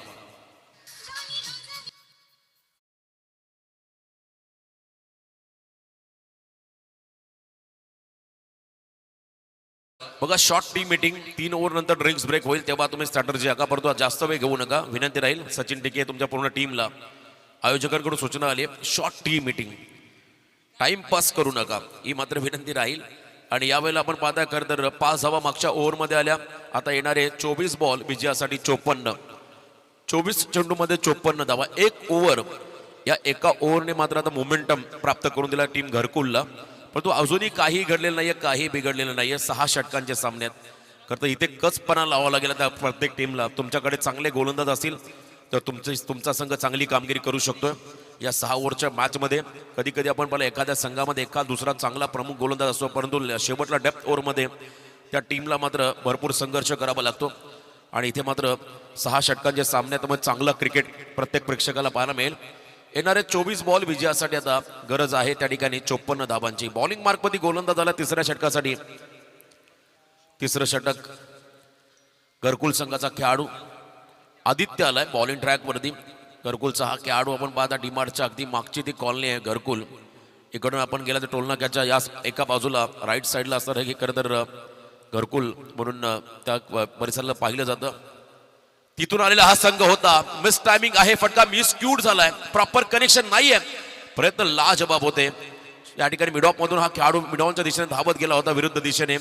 बघा शॉर्ट टीम मीटिंग 3 ओव्हर नंतर ड्रिंक्स ब्रेक होईल, तेव्हा तुम्ही स्ट्रॅटर्जी आका. परंतु जास्त वेळ घेऊ नका, विनंती राहील. सचिन टिके तुमच्या पूर्ण टीमला आयोजकांकडून सूचना आली आहे, short team meeting, time pass करू नका, ही मात्र विनंती राहील. आणि यावेळेला आपण पाहता खरं तर 5 धावा मागच्या ओव्हरमध्ये आल्या. आता येणारे 24 बॉल विजयासाठी 24 चेंडूमध्ये 54 धावा. 1 ओव्हर, या एका ओव्हरने मात्र आता मोमेंटम प्राप्त करून दिला टीम घरकुलला. परंतु अजूनही काही घडलेलं नाहीये, काही बिघडलेलं नाहीये. 6 षटकांच्या सामन्यात खरं तर इथे कचपणा लावावा लागेल आता प्रत्येक टीमला. तुमच्याकडे चांगले गोलंदाज असतील तर तुमचा संघ चांगली कामगिरी करू शकतोय. या 6 ओव्हरच्या मॅचमध्ये कधी कधी आपण पाहिलं एखाद्या संघामध्ये एखादा दुसरा चांगला प्रमुख गोलंदाज असतो, परंतु शेवटला डेप्थ ओव्हरमध्ये त्या टीमला मात्र भरपूर संघर्ष करावा लागतो. आणि इथे मात्र 6 षटकांच्या सामन्यात मग चांगला क्रिकेट प्रत्येक प्रेक्षकाला पाहायला मिळेल. येणारे 24 बॉल विजयासाठी आता गरज आहे त्या ठिकाणी 54 धावांची. बॉलिंग मार्कमध्ये गोलंदाज आला तिसऱ्या षटकासाठी. तिसरं षटक घरकुल संघाचा खेळाडू आदित्य आलाय बॉलिंग ट्रॅकवरती. घरकुलचा हा खेळाडू आपण पाहता डीमार्टच्या अगदी मागची ती कॉलनी आहे घरकुल. इकडून आपण गेला तर टोलनाक्याच्या या एका बाजूला राईट साईडला असणार आहे की खरं तर घरकुल म्हणून त्या परिसराला पाहिलं जातं. तिथून आलेला हा संघ होता. मिस टायमिंग आहे, फटका मिस क्यूड झालाय, प्रॉपर कनेक्शन नाहीये. प्रयत्न लाजबाब होते. या ठिकाणी मिडॉप मधून हा खेळाडू मिडॉनच्या दिशेने धावत गेला होता विरुद्ध दिशेने.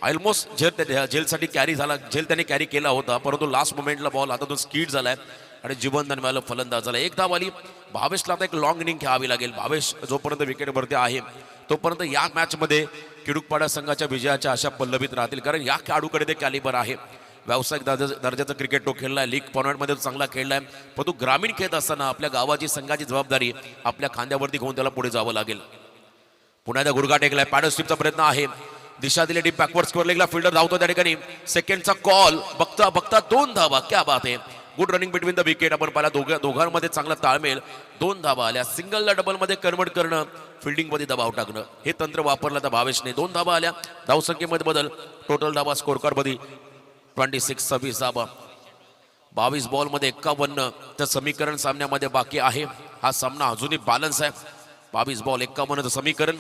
ऑलमोस्ट जेलसाठी कॅरी झाला, जेल त्याने कॅरी केला होता, परंतु लास्ट मोमेंटला बॉल हातातून स्कीड झालाय आणि जीवनदान मिळालं, फलंदाज झाला. 1 धाव आली. भावेशला आता एक लॉंग इनिंग खेळावी लागेल. भावेश जोपर्यंत विकेटवरती आहे तोपर्यंत या मॅचमध्ये खिडूकपाडा संघाच्या विजयाच्या आशा पल्लवित राहतील, कारण या खेळाडूकडे ते कॅलिबर आहे. व्यावसायिक दर्जाचं क्रिकेट तो खेळलाय, लीग फॉर्मॅटमध्ये चांगला खेळलाय, परंतु ग्रामीण खेळत असताना आपल्या गावाची संघाची जबाबदारी आपल्या खांद्यावरती घेऊन त्याला पुढे जावं लागेल. पुन्हा एकदा गुडघा टेकलाय, पॅडल स्टिपचा प्रयत्न आहे, दिशा दिली डीप बॅकवर्ड स्कोअर लेगला, फिल्डर धावतो त्या ठिकाणी. सेकंडचा कॉल, बघता बघता 2 धावा. क्या बात आहे. Good running between the wicket. आपण पाहिला दोघांमध्ये चांगला ताळमेळ. 2 धावा आल्या. सिंगलला डबलमध्ये कन्वर्ट करणं, फिल्डिंगमध्ये दबाव टाकणं, हे तंत्र वापरलं तर भावेशने. 2 धावा आल्या. धावसंख्येमध्ये बदल. टोटल धावा स्कोर कार्डमध्ये 26 धावा. 22 बॉलमध्ये 51 तर समीकरण सामन्यामध्ये बाकी आहे. हा सामना अजूनही बॅलन्स आहे. 22 बॉल 51 समीकरण.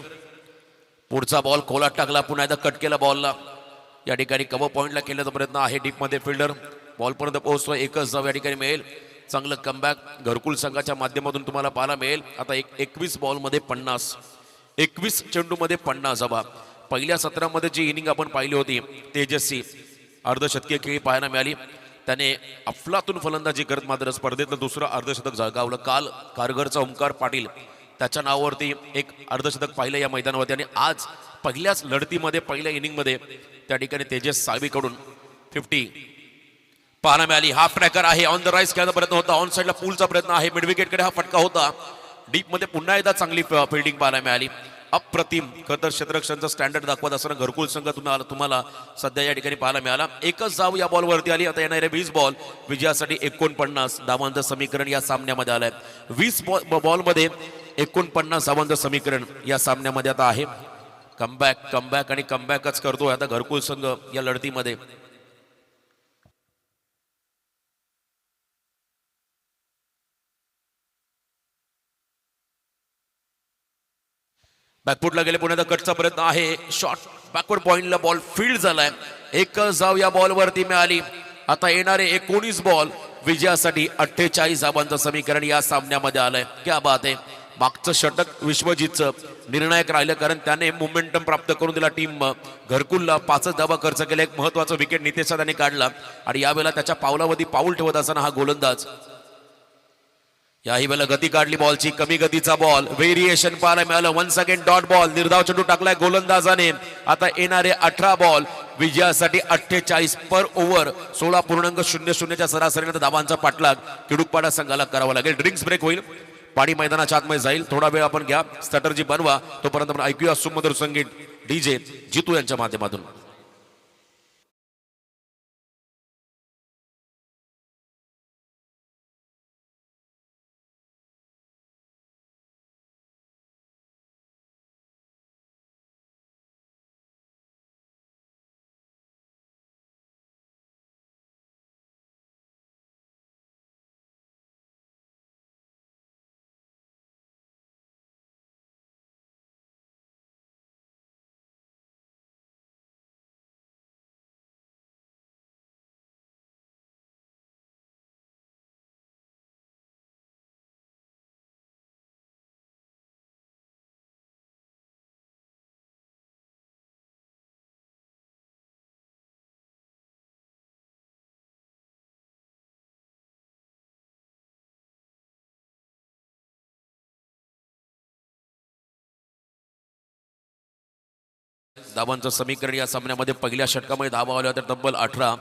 पुढचा बॉल खोलात टाकला, पुन्हा एकदा कट केला बॉलला. या ठिकाणी कव्हर पॉइंटला केल्याचा प्रयत्न आहे. डीपमध्ये फिल्डर बॉलपर्यंत पोहोचतो. 1च धाव या ठिकाणी मिळेल. चांगलं कमबॅक घरकुल संघाच्या माध्यमातून तुम्हाला पाहायला मिळेल. आता 21 बॉलमध्ये 50, 21 चेंडूमध्ये 50 धावा. पहिल्या सत्रामध्ये जी इनिंग आपण पाहिली होती तेजस्वी अर्धशतकीय खेळी पाहायला मिळाली. त्याने अफलातून फलंदाजी करत मात्र स्पर्धेतलं दुसरं अर्धशतक झळकावलं. काल कारगरचा ओमकार पाटील त्याच्या नावावरती एक अर्धशतक पाहिलं या मैदानावरती. आणि आज पहिल्याच लढतीमध्ये पहिल्या इनिंगमध्ये त्या ठिकाणी तेजस साळवीकडून 50 पाहायला मिळाली. हाफ ट्रॅकर आहे, ऑन द राईज खेळायचा प्रयत्न होता, ऑन साईडला पूलचा प्रयत्न आहे, मिड विकेटकडे हा फटका होता. डीपमध्ये पुन्हा एकदा चांगली फिल्डिंग पाहायला मिळाली. अप्रतिम खरं तर क्षेत्ररक्षणाचा स्टँडर्ड दाखवत असताना घरकुल संघ तुम्हाला सध्या या ठिकाणी पाहायला मिळाला. 1च धाव या बॉलवरती आली. आता येणारे 20 बॉल विजयासाठी 49 धावांचं समीकरण या सामन्यामध्ये आलंय. 20 बॉलमध्ये 49 धावांचं समीकरण या सामन्यामध्ये आता आहे. कमबॅक आणि कमबॅकच करतोय आता घरकुल संघ या लढतीमध्ये. बॅकफुटला गेले पुण्याचा कटचा प्रयत्न आहे. शॉट बॅकवर्ड पॉइंटला बॉल फील्ड झालाय. एकच धाव या बॉलवरती मिळाली. आता येणारे 19 बॉल विजयासाठी 48 धावांचं समीकरण या सामन्यामध्ये आलंय. क्या बात आहे. मागचं षटक विश्वजितचं निर्णायक राहिलं, कारण त्याने मोमेंटम प्राप्त करून दिला टीम घरकुलला. 5 धावा खर्च केला. एक महत्वाचा विकेट नितेशचा त्याने काढला आणि यावेळेला त्याच्या पावलावरती पाऊल ठेवत असताना हा गोलंदाज याही वेळेला गती काढली बॉलची. कमी गतीचा बॉल, व्हेरिएशन पाहायला मिळालं. वन्स अगेन डॉट बॉल, निर्धाव चेंडू टाकलाय गोलंदाजाने. आता येणारे 18 बॉल विजयासाठी 48 पर ओव्हर. 16.00च्या सरासरीने धावांचा पाठलाग किडुकपाडा संघाला करावा लागेल. ड्रिंक्स ब्रेक होईल. पाणी मैदानाच्या आतमध्ये जाईल. थोडा वेळ आपण घ्या, स्ट्रॅटर्जी बनवा. तोपर्यंत आपण ऐकूया सुमधुर संगीत डीजे जितू यांच्या माध्यमातून. धावांचं समीकरण या सामन्यामध्ये पहिल्या षटकामध्ये धावा आल्या होत्या तब्बल 18.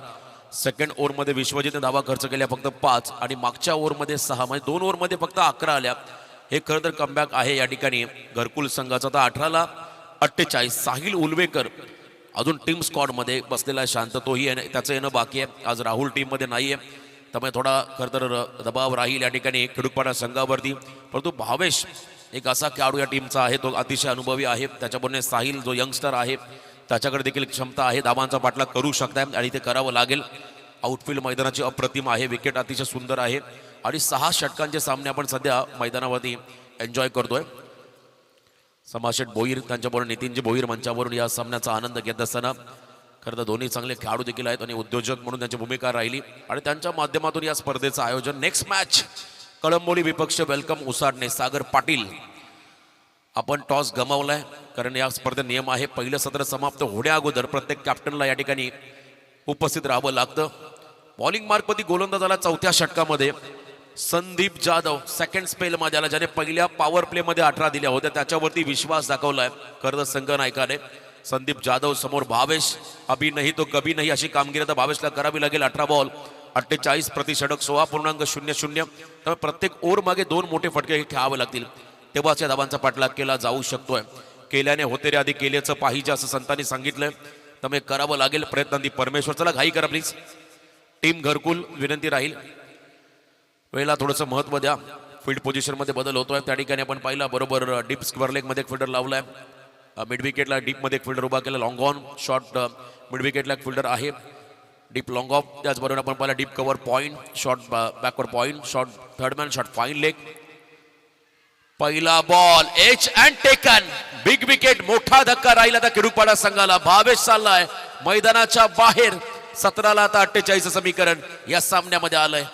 सेकंड ओव्हरमध्ये विश्वजितने धावा खर्च केल्या फक्त 5 आणि मागच्या ओव्हरमध्ये 6, म्हणजे 2 ओव्हरमध्ये फक्त 11 आल्या. हे खरं तर कमबॅक आहे या ठिकाणी घरकुल संघाचा. आता 18ला 48. साहिल उलवेकर अजून टीम स्क्वॉडमध्ये बसलेला आहे शांत, तोही त्याचं येणं बाकी आहे. आज राहुल टीममध्ये नाही आहे, त्यामुळे थोडा खरं तर दबाव राहील या ठिकाणी खिडूकपाडा संघावरती. परंतु भावेश एक असा खेळाडू या टीमचा आहे, तो अतिशय अनुभवी आहे. त्याच्याबरोबर साहिल जो यंगस्टर आहे त्याच्याकडे देखील क्षमता आहे, धावांचा पाठलाग करू शकताय आणि ते करावं लागेल. आउटफील्ड मैदानाची अप्रतिम आहे, विकेट अतिशय सुंदर आहे आणि 6 षटकांचे सामने आपण सध्या मैदानावरती एन्जॉय करतोय. समाशेठ भोईर त्यांच्याबरोबर नितीनजी भोईर मंचावरून या सामन्याचा आनंद घेत असताना खरं तर दोन्ही चांगले खेळाडू देखील आहेत आणि उद्योजक म्हणून त्यांची भूमिका राहिली आणि त्यांच्या माध्यमातून या स्पर्धेचं आयोजन. नेक्स्ट मॅच कळंबोली विपक्ष वेलकम उसाडणे सागर पाटील. आपण टॉस गमावलाय कारण या स्पर्धेत नियम आहे पहिलं सत्र समाप्त होण्या अगोदर प्रत्येक कॅप्टनला या ठिकाणी उपस्थित राहावं लागतं. बॉलिंग मार्कवरती गोलंदाजाला चौथ्या षटकामध्ये संदीप जाधव सेकंड स्पेलमध्ये आला, ज्याने पहिल्या पॉवर प्लेमध्ये 18 दिल्या होत्या, त्याच्यावरती विश्वास दाखवलाय खरं तर संघ नायकाने. संदीप जाधव समोर भावेश, अभी नाही तो कभी नाही अशी कामगिरी आता भावेशला करावी लागेल. 18 बॉल 48 प्रति षटक 16.00. त्यामुळे प्रत्येक ओव्हर मागे 2 मोठे फटके खेळावे लागतील, तेव्हाच या धावांचा पाठलाग केला जाऊ शकतोय. केल्याने होते रे आधी केल्याचं पाहिजे असं संतांनी सांगितलंय, त्यामुळे करावं लागेल प्रयत्नांती. परमेश्वर चला घाई करा प्लीज. टीम घरकुल विनंती राहील, वेळेला थोडंसं महत्व द्या. फील्ड पोझिशनमध्ये बदल होतोय, त्या ठिकाणी आपण पाहिला बरोबर डीप स्क्वेअर लेगमध्ये एक फिल्डर लावलाय. मिड विकेटला डीपमध्ये एक फिल्डर उभा केला. लॉंग ऑन शॉट मिड विकेटला एक फिल्डर आहे, डीप लॉंग ऑफ. त्याचबरोबर आपण पाहिला deep cover point shot, backward point shot, third man shot, fine leg. पहिला ball edge and taken, big wicket. मोठा धक्का राहिला आता किडुकपाडा संघाला. भावेश चाललाय मैदानाच्या बाहेर. 17ला आता 48 समीकरण या सामन्यामध्ये आलंय.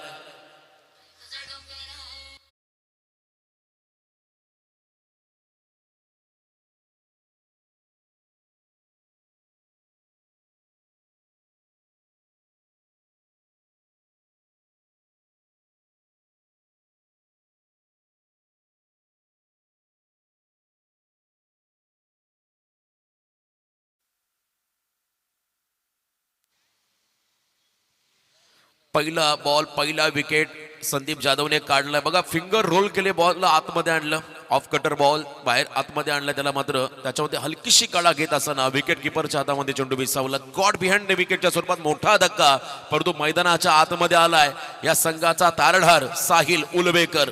पहिला बॉल पहिला विकेट संदीप जाधवने काढलाय. बघा फिंगर रोल केले, बॉलला आतमध्ये आणलं, ऑफ कटर बॉल बाहेर आतमध्ये आणलं त्याला, मात्र त्याच्यामध्ये हलकीशी कळा घेत असताना विकेट किपरच्या हातामध्ये चेंडू विसावला. गॉड बिहाइंड द विकेटच्या स्वरूपात मोठा धक्का, परंतु मैदानाच्या आतमध्ये आलाय या संघाचा तारढार साहिल उलवेकर.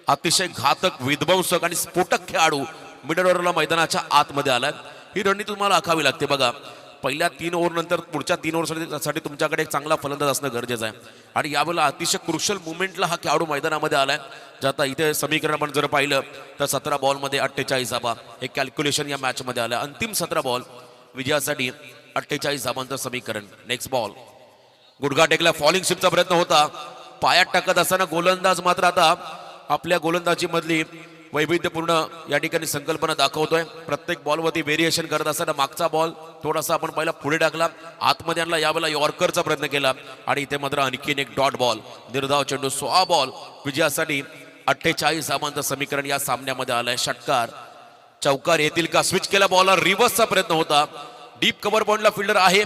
अतिशय घातक, विध्वंसक आणि स्फोटक खेळाडू मिडल ऑर्डरला मैदानाच्या आतमध्ये आलाय. ही रणनीती तुम्हाला आखावी लागते. बघा पहिल्या 3 ओव्हर नंतर पुढच्या 3 ओव्हरसाठी तुमच्याकडे एक चांगला फलंदाज असणं गरजेचं आहे आणि यावेळेला अतिशय क्रुशल मुवमेंटला हा खेळाडू मैदानामध्ये आलाय. जे आता इथे समीकरण आपण जर पाहिलं तर 17 बॉलमध्ये 48 धाबा हे कॅल्क्युलेशन या मॅचमध्ये आलं. अंतिम 17 बॉल विजयासाठी 48 धाबांचं समीकरण. नेक्स्ट बॉल गुडघा टेकला, फॉलिंग शिपचा प्रयत्न होता, पायात टाकत असताना गोलंदाज मात्र आता आपल्या गोलंदाजी मधली वैविध्यपूर्ण या ठिकाणी संकल्पना दाखवतोय. प्रत्येक बॉलवरती व्हेरिएशन करत असताना मागचा बॉल थोडासा आपण पहिला पुढे टाकला, आतमध्ये आणला, यावेळेला यॉर्करचा प्रयत्न केला आणि इथे मात्र आणखीन एक डॉट बॉल. निर्धाव चेंडू 16 बॉल विजयासाठी 48 धाबांचं समीकरण या सामन्यामध्ये आलंय. षटकार चौकार येतील का? स्विच केला बॉलला, रिव्हर्सचा प्रयत्न होता, डीप कव्हर पॉइंटला फिल्डर आहे,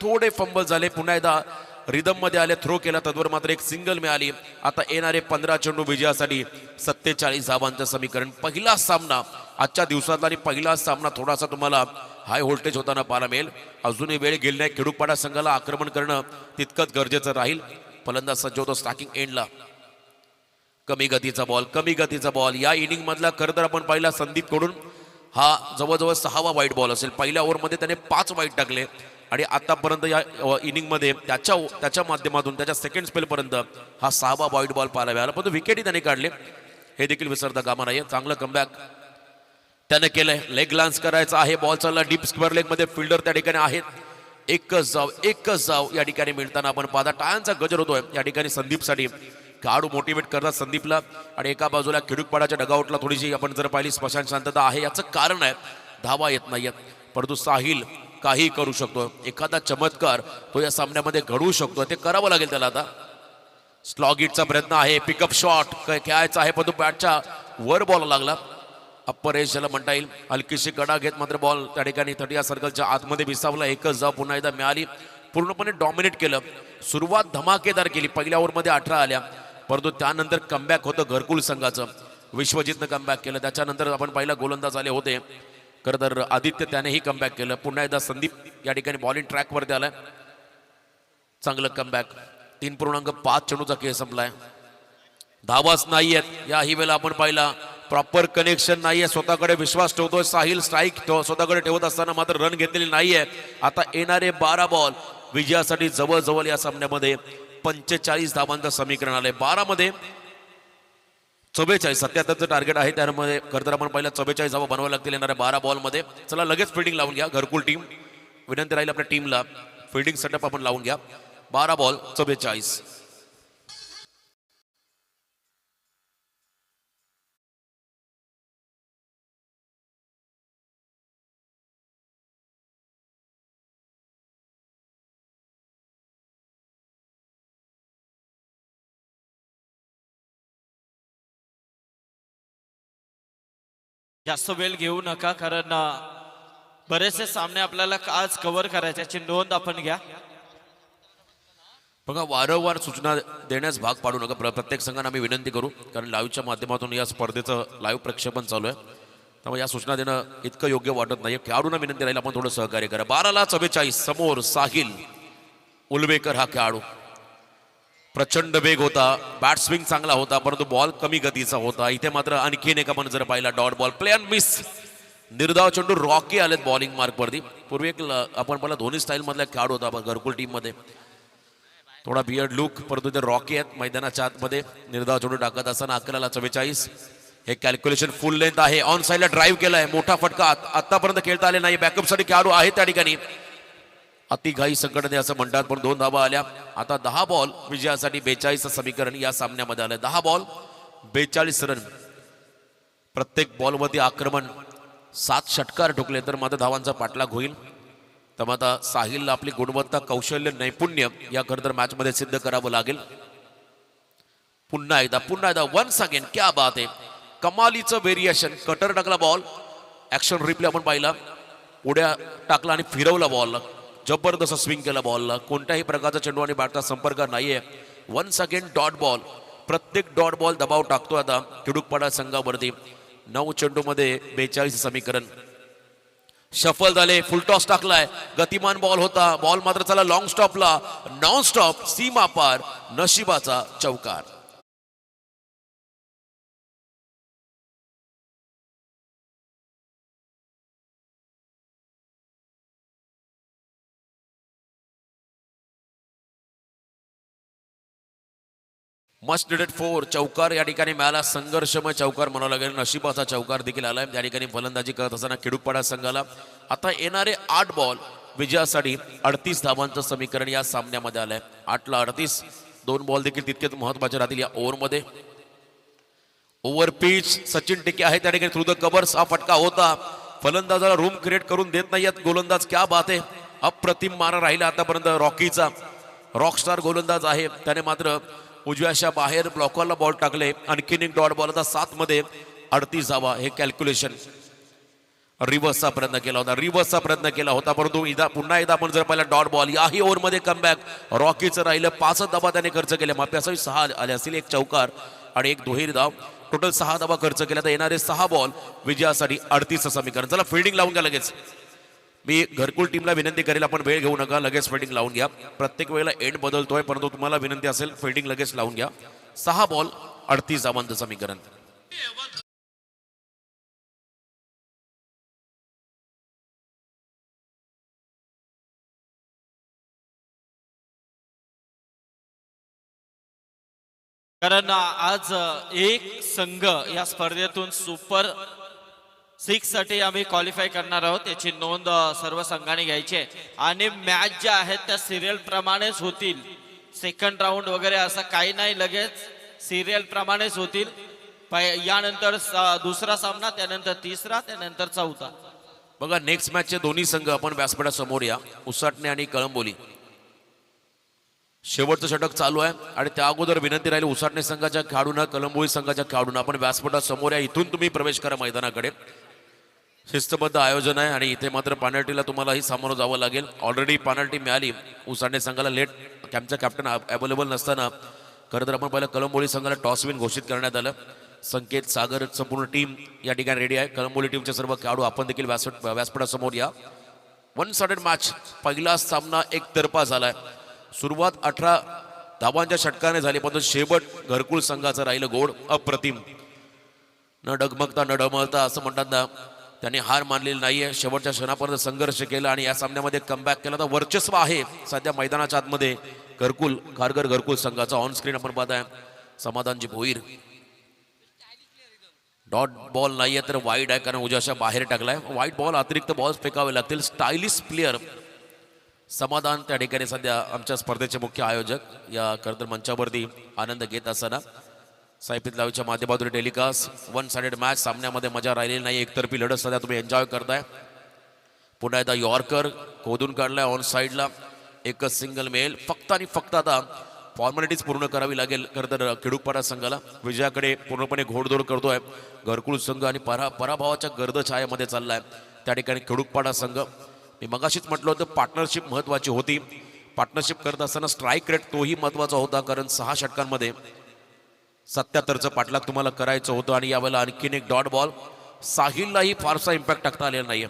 थोडे फंबल झाले, पुन्हा एकदा रिदम मध्ये आले, थ्रो केला, तद्वर मात्र एक सिंगल मिळाली. आता येणारे 15 चेंडू विजयासाठी 47 धाबांचं समीकरण. पहिला सामना आजच्या दिवसातला आणि पहिला सामना थोडासा तुम्हाला हाय व्होल्टेज होताना पाहायला मिळेल. अजूनही वेळ गेली नाही, खेडूपाडा संघाला आक्रमण करणं तितकंच गरजेचं राहील. फलंदाज सज्ज होतो स्टार्टिंग एंडला. कमी गतीचा बॉल या इनिंग मधला खरं तर आपण पाहिला संदीप कडून हा जवळजवळ 6वा वाईट बॉल असेल. पहिल्या ओव्हरमध्ये त्याने 5 वाईट टाकले आणि आतापर्यंत या इनिंग मध्ये त्याच्या माध्यमातून त्याच्या सेकंड स्पेल पर्यंत हा 6वा वाईट बॉल पाहायला मिळाला. पण विकेटही त्याने काढले, हे देखील विसरता कामा नये. चांगलं कमबॅक त्याने केलंय. लेग लान्स करायचा आहे, बॉल चालला डीप स्क्वेअर लेग मध्ये, फिल्डर त्या ठिकाणी आहेत. एकच जाव या ठिकाणी मिळताना आपण पाहता टाळ्यांचा गजर होतोय या ठिकाणी संदीपसाठी. खेळाडू मोटिवेट करतात संदीपला आणि एका बाजूला खेडूपाडाच्या डगआउटला थोडीशी आपण जर पाहिली स्मशान शांतता आहे. याचं कारण आहे धावा येत नाहीयेत, परंतु साहिल काही करू शकतो, एखादा चमत्कार तो या सामन्यामध्ये घडवू शकतो, ते करावं लागेल त्याला. आता स्लॉग हिटचा प्रयत्न आहे, पिकअप शॉट खेळायचा आहे, परंतु बॅटच्या वर बॉल लागला. अप्पर एज ज्याला म्हणता येईल, हलकीशी कडा घेत मात्र बॉल त्या ठिकाणी 30 सर्कलच्या आतमध्ये विसावला. एकच जाव पुन्हा एकदा मिळाली, पूर्णपणे डॉमिनेट केलं. सुरुवात धमाकेदार केली, पहिल्या ओव्हरमध्ये 18 आल्या, परंतु त्यानंतर कमबॅक होतं घरकुल संघाचं. विश्वजितनं कमबॅक केलं, त्याच्यानंतर आपण पहिला गोलंदाज आले होते खरं तर आदित्य, त्यानेही कमबॅक केलं. पुन्हा एकदा संदीप या ठिकाणी बॉलिंग ट्रॅकवरती आलाय. चांगलं कमबॅक. 3.5 चेंडूचा खेळ संपलाय, धावाच नाहीयेत. याही वेळेला आपण पाहिला प्रॉपर कनेक्शन नाहीये, स्वतःकडे विश्वास ठेवतोय साहिल. स्ट्राईक स्वतःकडे ठेवत असताना मात्र रन घेतलेली नाहीये. आता येणारे 12 बॉल विजयासाठी जवळजवळ या सामन्यामध्ये 45 धावांचं समीकरण आलंय. 12 मध्ये 44, 77चं टार्गेट आहे, त्यामध्ये खरं तर आपण पहिला 44 धावा बनवाव्या लागतील येणाऱ्या 12 बॉलमध्ये. चला लगेच फिल्डिंग लावून घ्या घरकुल टीम, विनंती राहील आपल्या टीमला फिल्डिंग सेटअप आपण लावून घ्या. 12 बॉल 44. जास्त वेळ घेऊ नका, कारण बरेचसे सामने आपल्याला आज कव्हर करायचे, याची नोंद आपण घ्या. बघा, वारंवार सूचना देण्यास भाग पाडू नका. प्रत्येक संघांना आम्ही विनंती करू, कारण लाईव्हच्या माध्यमातून या स्पर्धेचं लाईव्ह प्रक्षेपण चालू आहे, त्यामुळे या सूचना देणं इतकं योग्य वाटत नाही. खेळाडूंना विनंती राहील आपण थोडं सहकार्य करा. 12ला 44 समोर साहिल उलवेकर हा खेळाडू. प्रचंड वेग होता, बॅट स्विंग चांगला होता, परंतु बॉल कमी गतीचा होता. इथे मात्र आणखीन एक आपण जर पाहिला dot ball, play and miss. निर्धाव चेंडू रॉकी आलेत बॉलिंग मार्क वरती. पूर्वी एक आपण पहिला धोनी स्टाईल मधला खेळाडू होता घरकुल टीम मध्ये, थोडा बियर्ड लुक, परंतु ते रॉकी आहेत मैदानाच्या आतमध्ये. निर्धाव चेंडू टाकत असताना 11ला 44. हे कॅल्क्युलेशन फुल लेंथ आहे, ऑन साईडला ड्राईव्ह केलाय, मोठा फटका आतापर्यंत खेळता आले नाही. बॅकअप साठी खेळाडू आहे त्या ठिकाणी. अतिघाई संकटाने असं म्हणतात, पण 2 धावा आल्या. आता 10 बॉल विजयासाठी 42 समीकरण या सामन्यामध्ये आलं. 10 बॉल 42 रन. प्रत्येक बॉलवरती आक्रमण, 7 षटकार ठोकले तर मात्र धावांचा पाठलाग होईल. तर आता साहिलला आपली गुणवत्ता, कौशल्य, नैपुण्य या खरं तर मॅच मध्ये सिद्ध करावं लागेल. पुन्हा एकदा वन्स अगेन, क्या बात आहे, कमालीचं व्हेरिएशन. कटर टाकला बॉल, ऍक्शन रिप्ले आपण पाहिला, उड्या टाकला आणि फिरवला बॉलला, जबरदस्त स्विंग केला बॉलला, कोणत्याही प्रकारचा चेंडू आणि बॅटचा संपर्क नाहीये. Once again dot ball. प्रत्येक डॉट बॉल दबाव टाकतो आता खेडूपाडा संघावरती. 9 चेंडूमध्ये 42 समीकरण. शफल झाले, फुलटॉस टाकलाय, गतिमान बॉल होता, बॉल मात्र चला लॉंग स्टॉपला, नॉन स्टॉप, सीमा पार, नशिबाचा चौकार. मस्ट डिडेड 4 चौकार या ठिकाणी मिळाला. संघर्षमय चौकार म्हणावं लागेल. नशिबाचा चौकार देखील आलाय. या ठिकाणी फलंदाजी करत असताना खेडूपाडा संघाला आता येणारे 8 बॉल विजयासाठी 38 धावांचं समीकरण या सामन्यामध्ये आलंय. 8ला 38. 2 बॉल देखील तितकेच महत्वाचे राहतील या ओव्हरमध्ये. ओव्हर पिच सचिन टिके आहे त्या ठिकाणी थ्रू द कव्हर्स. हा फटका होता. फलंदाजाला रूम क्रिएट करून देत नाहीयेत गोलंदाज. क्या बात आहे. अप्रतिम मारा राहिला आतापर्यंत रॉकीचा. रॉकस्टार गोलंदाज आहे. त्याने मात्र उजव्याच्या बाहेर ब्लॉकरला बॉल टाकले. आणखीन एक डॉट बॉल. आता 7 मध्ये 38 धावा हे कॅल्क्युलेशन. रिव्हर्सचा प्रयत्न केला होता परंतु पुन्हा एकदा आपण जर पाहिला डॉट बॉल. याही ओव्हरमध्ये कमबॅक रॉकीचं राहिलं. 5 धावा त्याने खर्च केल्या. माप्यासही 6 आले असतील. 1 चौकार आणि 1 दुहेरी धाव. टोटल 6 धावा खर्च केल्या. तर येणारे 6 बॉल विजयासाठी 38 समीकरण. चला फिल्डिंग लावून घ्या लगेच. मी घरकुल टीमला विनंती करेल आपण वेळ घेऊ नका. लगेच फिल्डिंग लावून घ्या. प्रत्येक वेळेला एंड बदलतोय परंतु तुम्हाला विनंती असेल फिल्डिंग लगेच लावून घ्या. 6 बॉल 38 धावांचं समीकरण. कारण आज एक संघ या स्पर्धेतून सुपर 6 साठी आम्ही क्वालिफाय करणार आहोत. याची नोंद सर्व संघाने घ्यायची आहे. आणि मॅच ज्या आहेत त्या सिरियल प्रमाणेच होतील. सेकंड राऊंड वगैरे असं काही नाही. लगेच सिरियल प्रमाणेच होतील. यानंतर दुसरा सामना, त्यानंतर तिसरा, त्यानंतर चौथा. बघा नेक्स्ट मॅचचे दोन्ही संघ आपण व्यासपीठासमोर या. उसाटणे आणि कळंबोली. शेवटचं षटक चालू आहे आणि त्या अगोदर विनंती राहिली उसाटणे संघाच्या खेळाडूंना, कळंबोली संघाच्या खेळाडूंना आपण व्यासपीठासमोर या. इथून तुम्ही प्रवेश करा मैदानाकडे. शिस्तबद्ध आयोजन आहे आणि इथे मात्र पेनल्टीला तुम्हालाही सामोरं जावं लागेल. ऑलरेडी पेनल्टी मिळाली उसाटणे संघाला. लेट कॅम्पचा कॅप्टन अवेलेबल नसताना खरं तर आपण पहिलं कळंबोली संघाला टॉस विन घोषित करण्यात आलं. संकेत सागर संपूर्ण टीम या ठिकाणी रेडी आहे. कळंबोली टीमचे सर्व खेळाडू आपण देखील व्यासपीठासमोर या. 1 साइडेड मॅच. पहिला सामना एकतर्फा झालाय. सुरुवात 18 धावांच्या षटकाने झाली परंतु शेवट घरकुल संघाचं राहिलं गोड. अप्रतिम. न डगमगता न डमळता असं म्हणतात ना, त्यांनी हार मानलेली नाहीये. शेवटच्या क्षणापर्यंत संघर्ष केला आणि या सामन्यामध्ये कमबॅक केला. तर वर्चस्व आहे सध्या मैदानाच्या आतमध्ये घरकुल खारघर घरकुल संघाचा. ऑन स्क्रीन आपण पाहताय समाधानजी भोईर. डॉट बॉल नाहीये तर वाईड आहे कारण उजव्याच्या बाहेर टाकलाय. वाईट बॉल अतिरिक्त बॉल्स फेकावे लागतील. स्टायलिश प्लेअर समाधान त्या ठिकाणी सध्या आमच्या स्पर्धेचे मुख्य आयोजक या खरंतर मंचावरती आनंद घेत असताना सायपित लाईव्हच्या माध्यमातून टेलिकास्ट. 1 sided match. सामन्यामध्ये मजा राहिलेली नाही. एकतर्फी लढत सध्या तुम्ही एन्जॉय करताय. पुन्हा एकदा यॉर्कर खोदून काढलाय ऑन साईडला. एकच सिंगल मेल. फक्त आणि फक्त आता फॉर्मॅलिटीज पूर्ण करावी लागेल खरं तर खेडूपाडा संघाला. विजयाकडे पूर्णपणे घोडदौड करतोय घरकुल संघ आणि पराभवाच्या गर्दछायामध्ये चाललाय त्या ठिकाणी खेडूपाडा संघ. मी मगाशीच म्हटलं होतं पार्टनरशिप महत्वाची होती. पार्टनरशिप करत असताना स्ट्राईक रेट तोही महत्वाचा होता कारण 6 षटकांमध्ये 77चं पाठलाग तुम्हाला करायचं होतं. आणि यावेळेला आणखीन एक डॉट बॉल. साहिललाही फारसा इम्पॅक्ट टाकता आलेला नाहीये.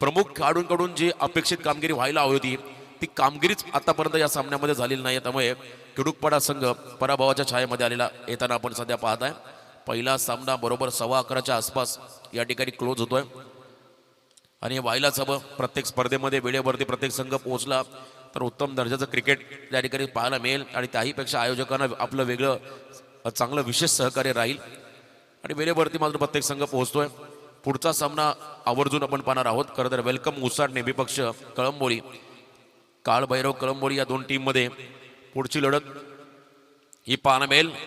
प्रमुख खेळाडूंकडून जी अपेक्षित कामगिरी व्हायला हवी होती ती कामगिरीच आतापर्यंत या सामन्यामध्ये झालेली नाही. त्यामुळे खेडूपाडा संघ पराभवाच्या छायेमध्ये आलेला येताना आपण सध्या पाहताय. पहिला सामना बरोबर 11:15च्या आसपास या ठिकाणी क्लोज होतोय आणि हे व्हायलाच हवं. प्रत्येक स्पर्धेमध्ये वेळेवरती प्रत्येक संघ पोहोचला तर उत्तम दर्जाचं क्रिकेट त्या ठिकाणी पाहायला मिळेल आणि त्याहीपेक्षा आयोजकांना आपलं वेगळं चांगलं विशेष सहकार्य राहील. आणि वेळेवरती मात्र प्रत्येक संघ पोहोचतोय. पुढचा सामना आवर्जून आपण पाहणार आहोत. खरं तर वेलकम उसाटणे विपक्ष कळंबोली. काळभैरव कळंबोली या दोन टीममध्ये पुढची लढत ही पाहायला मिळेल.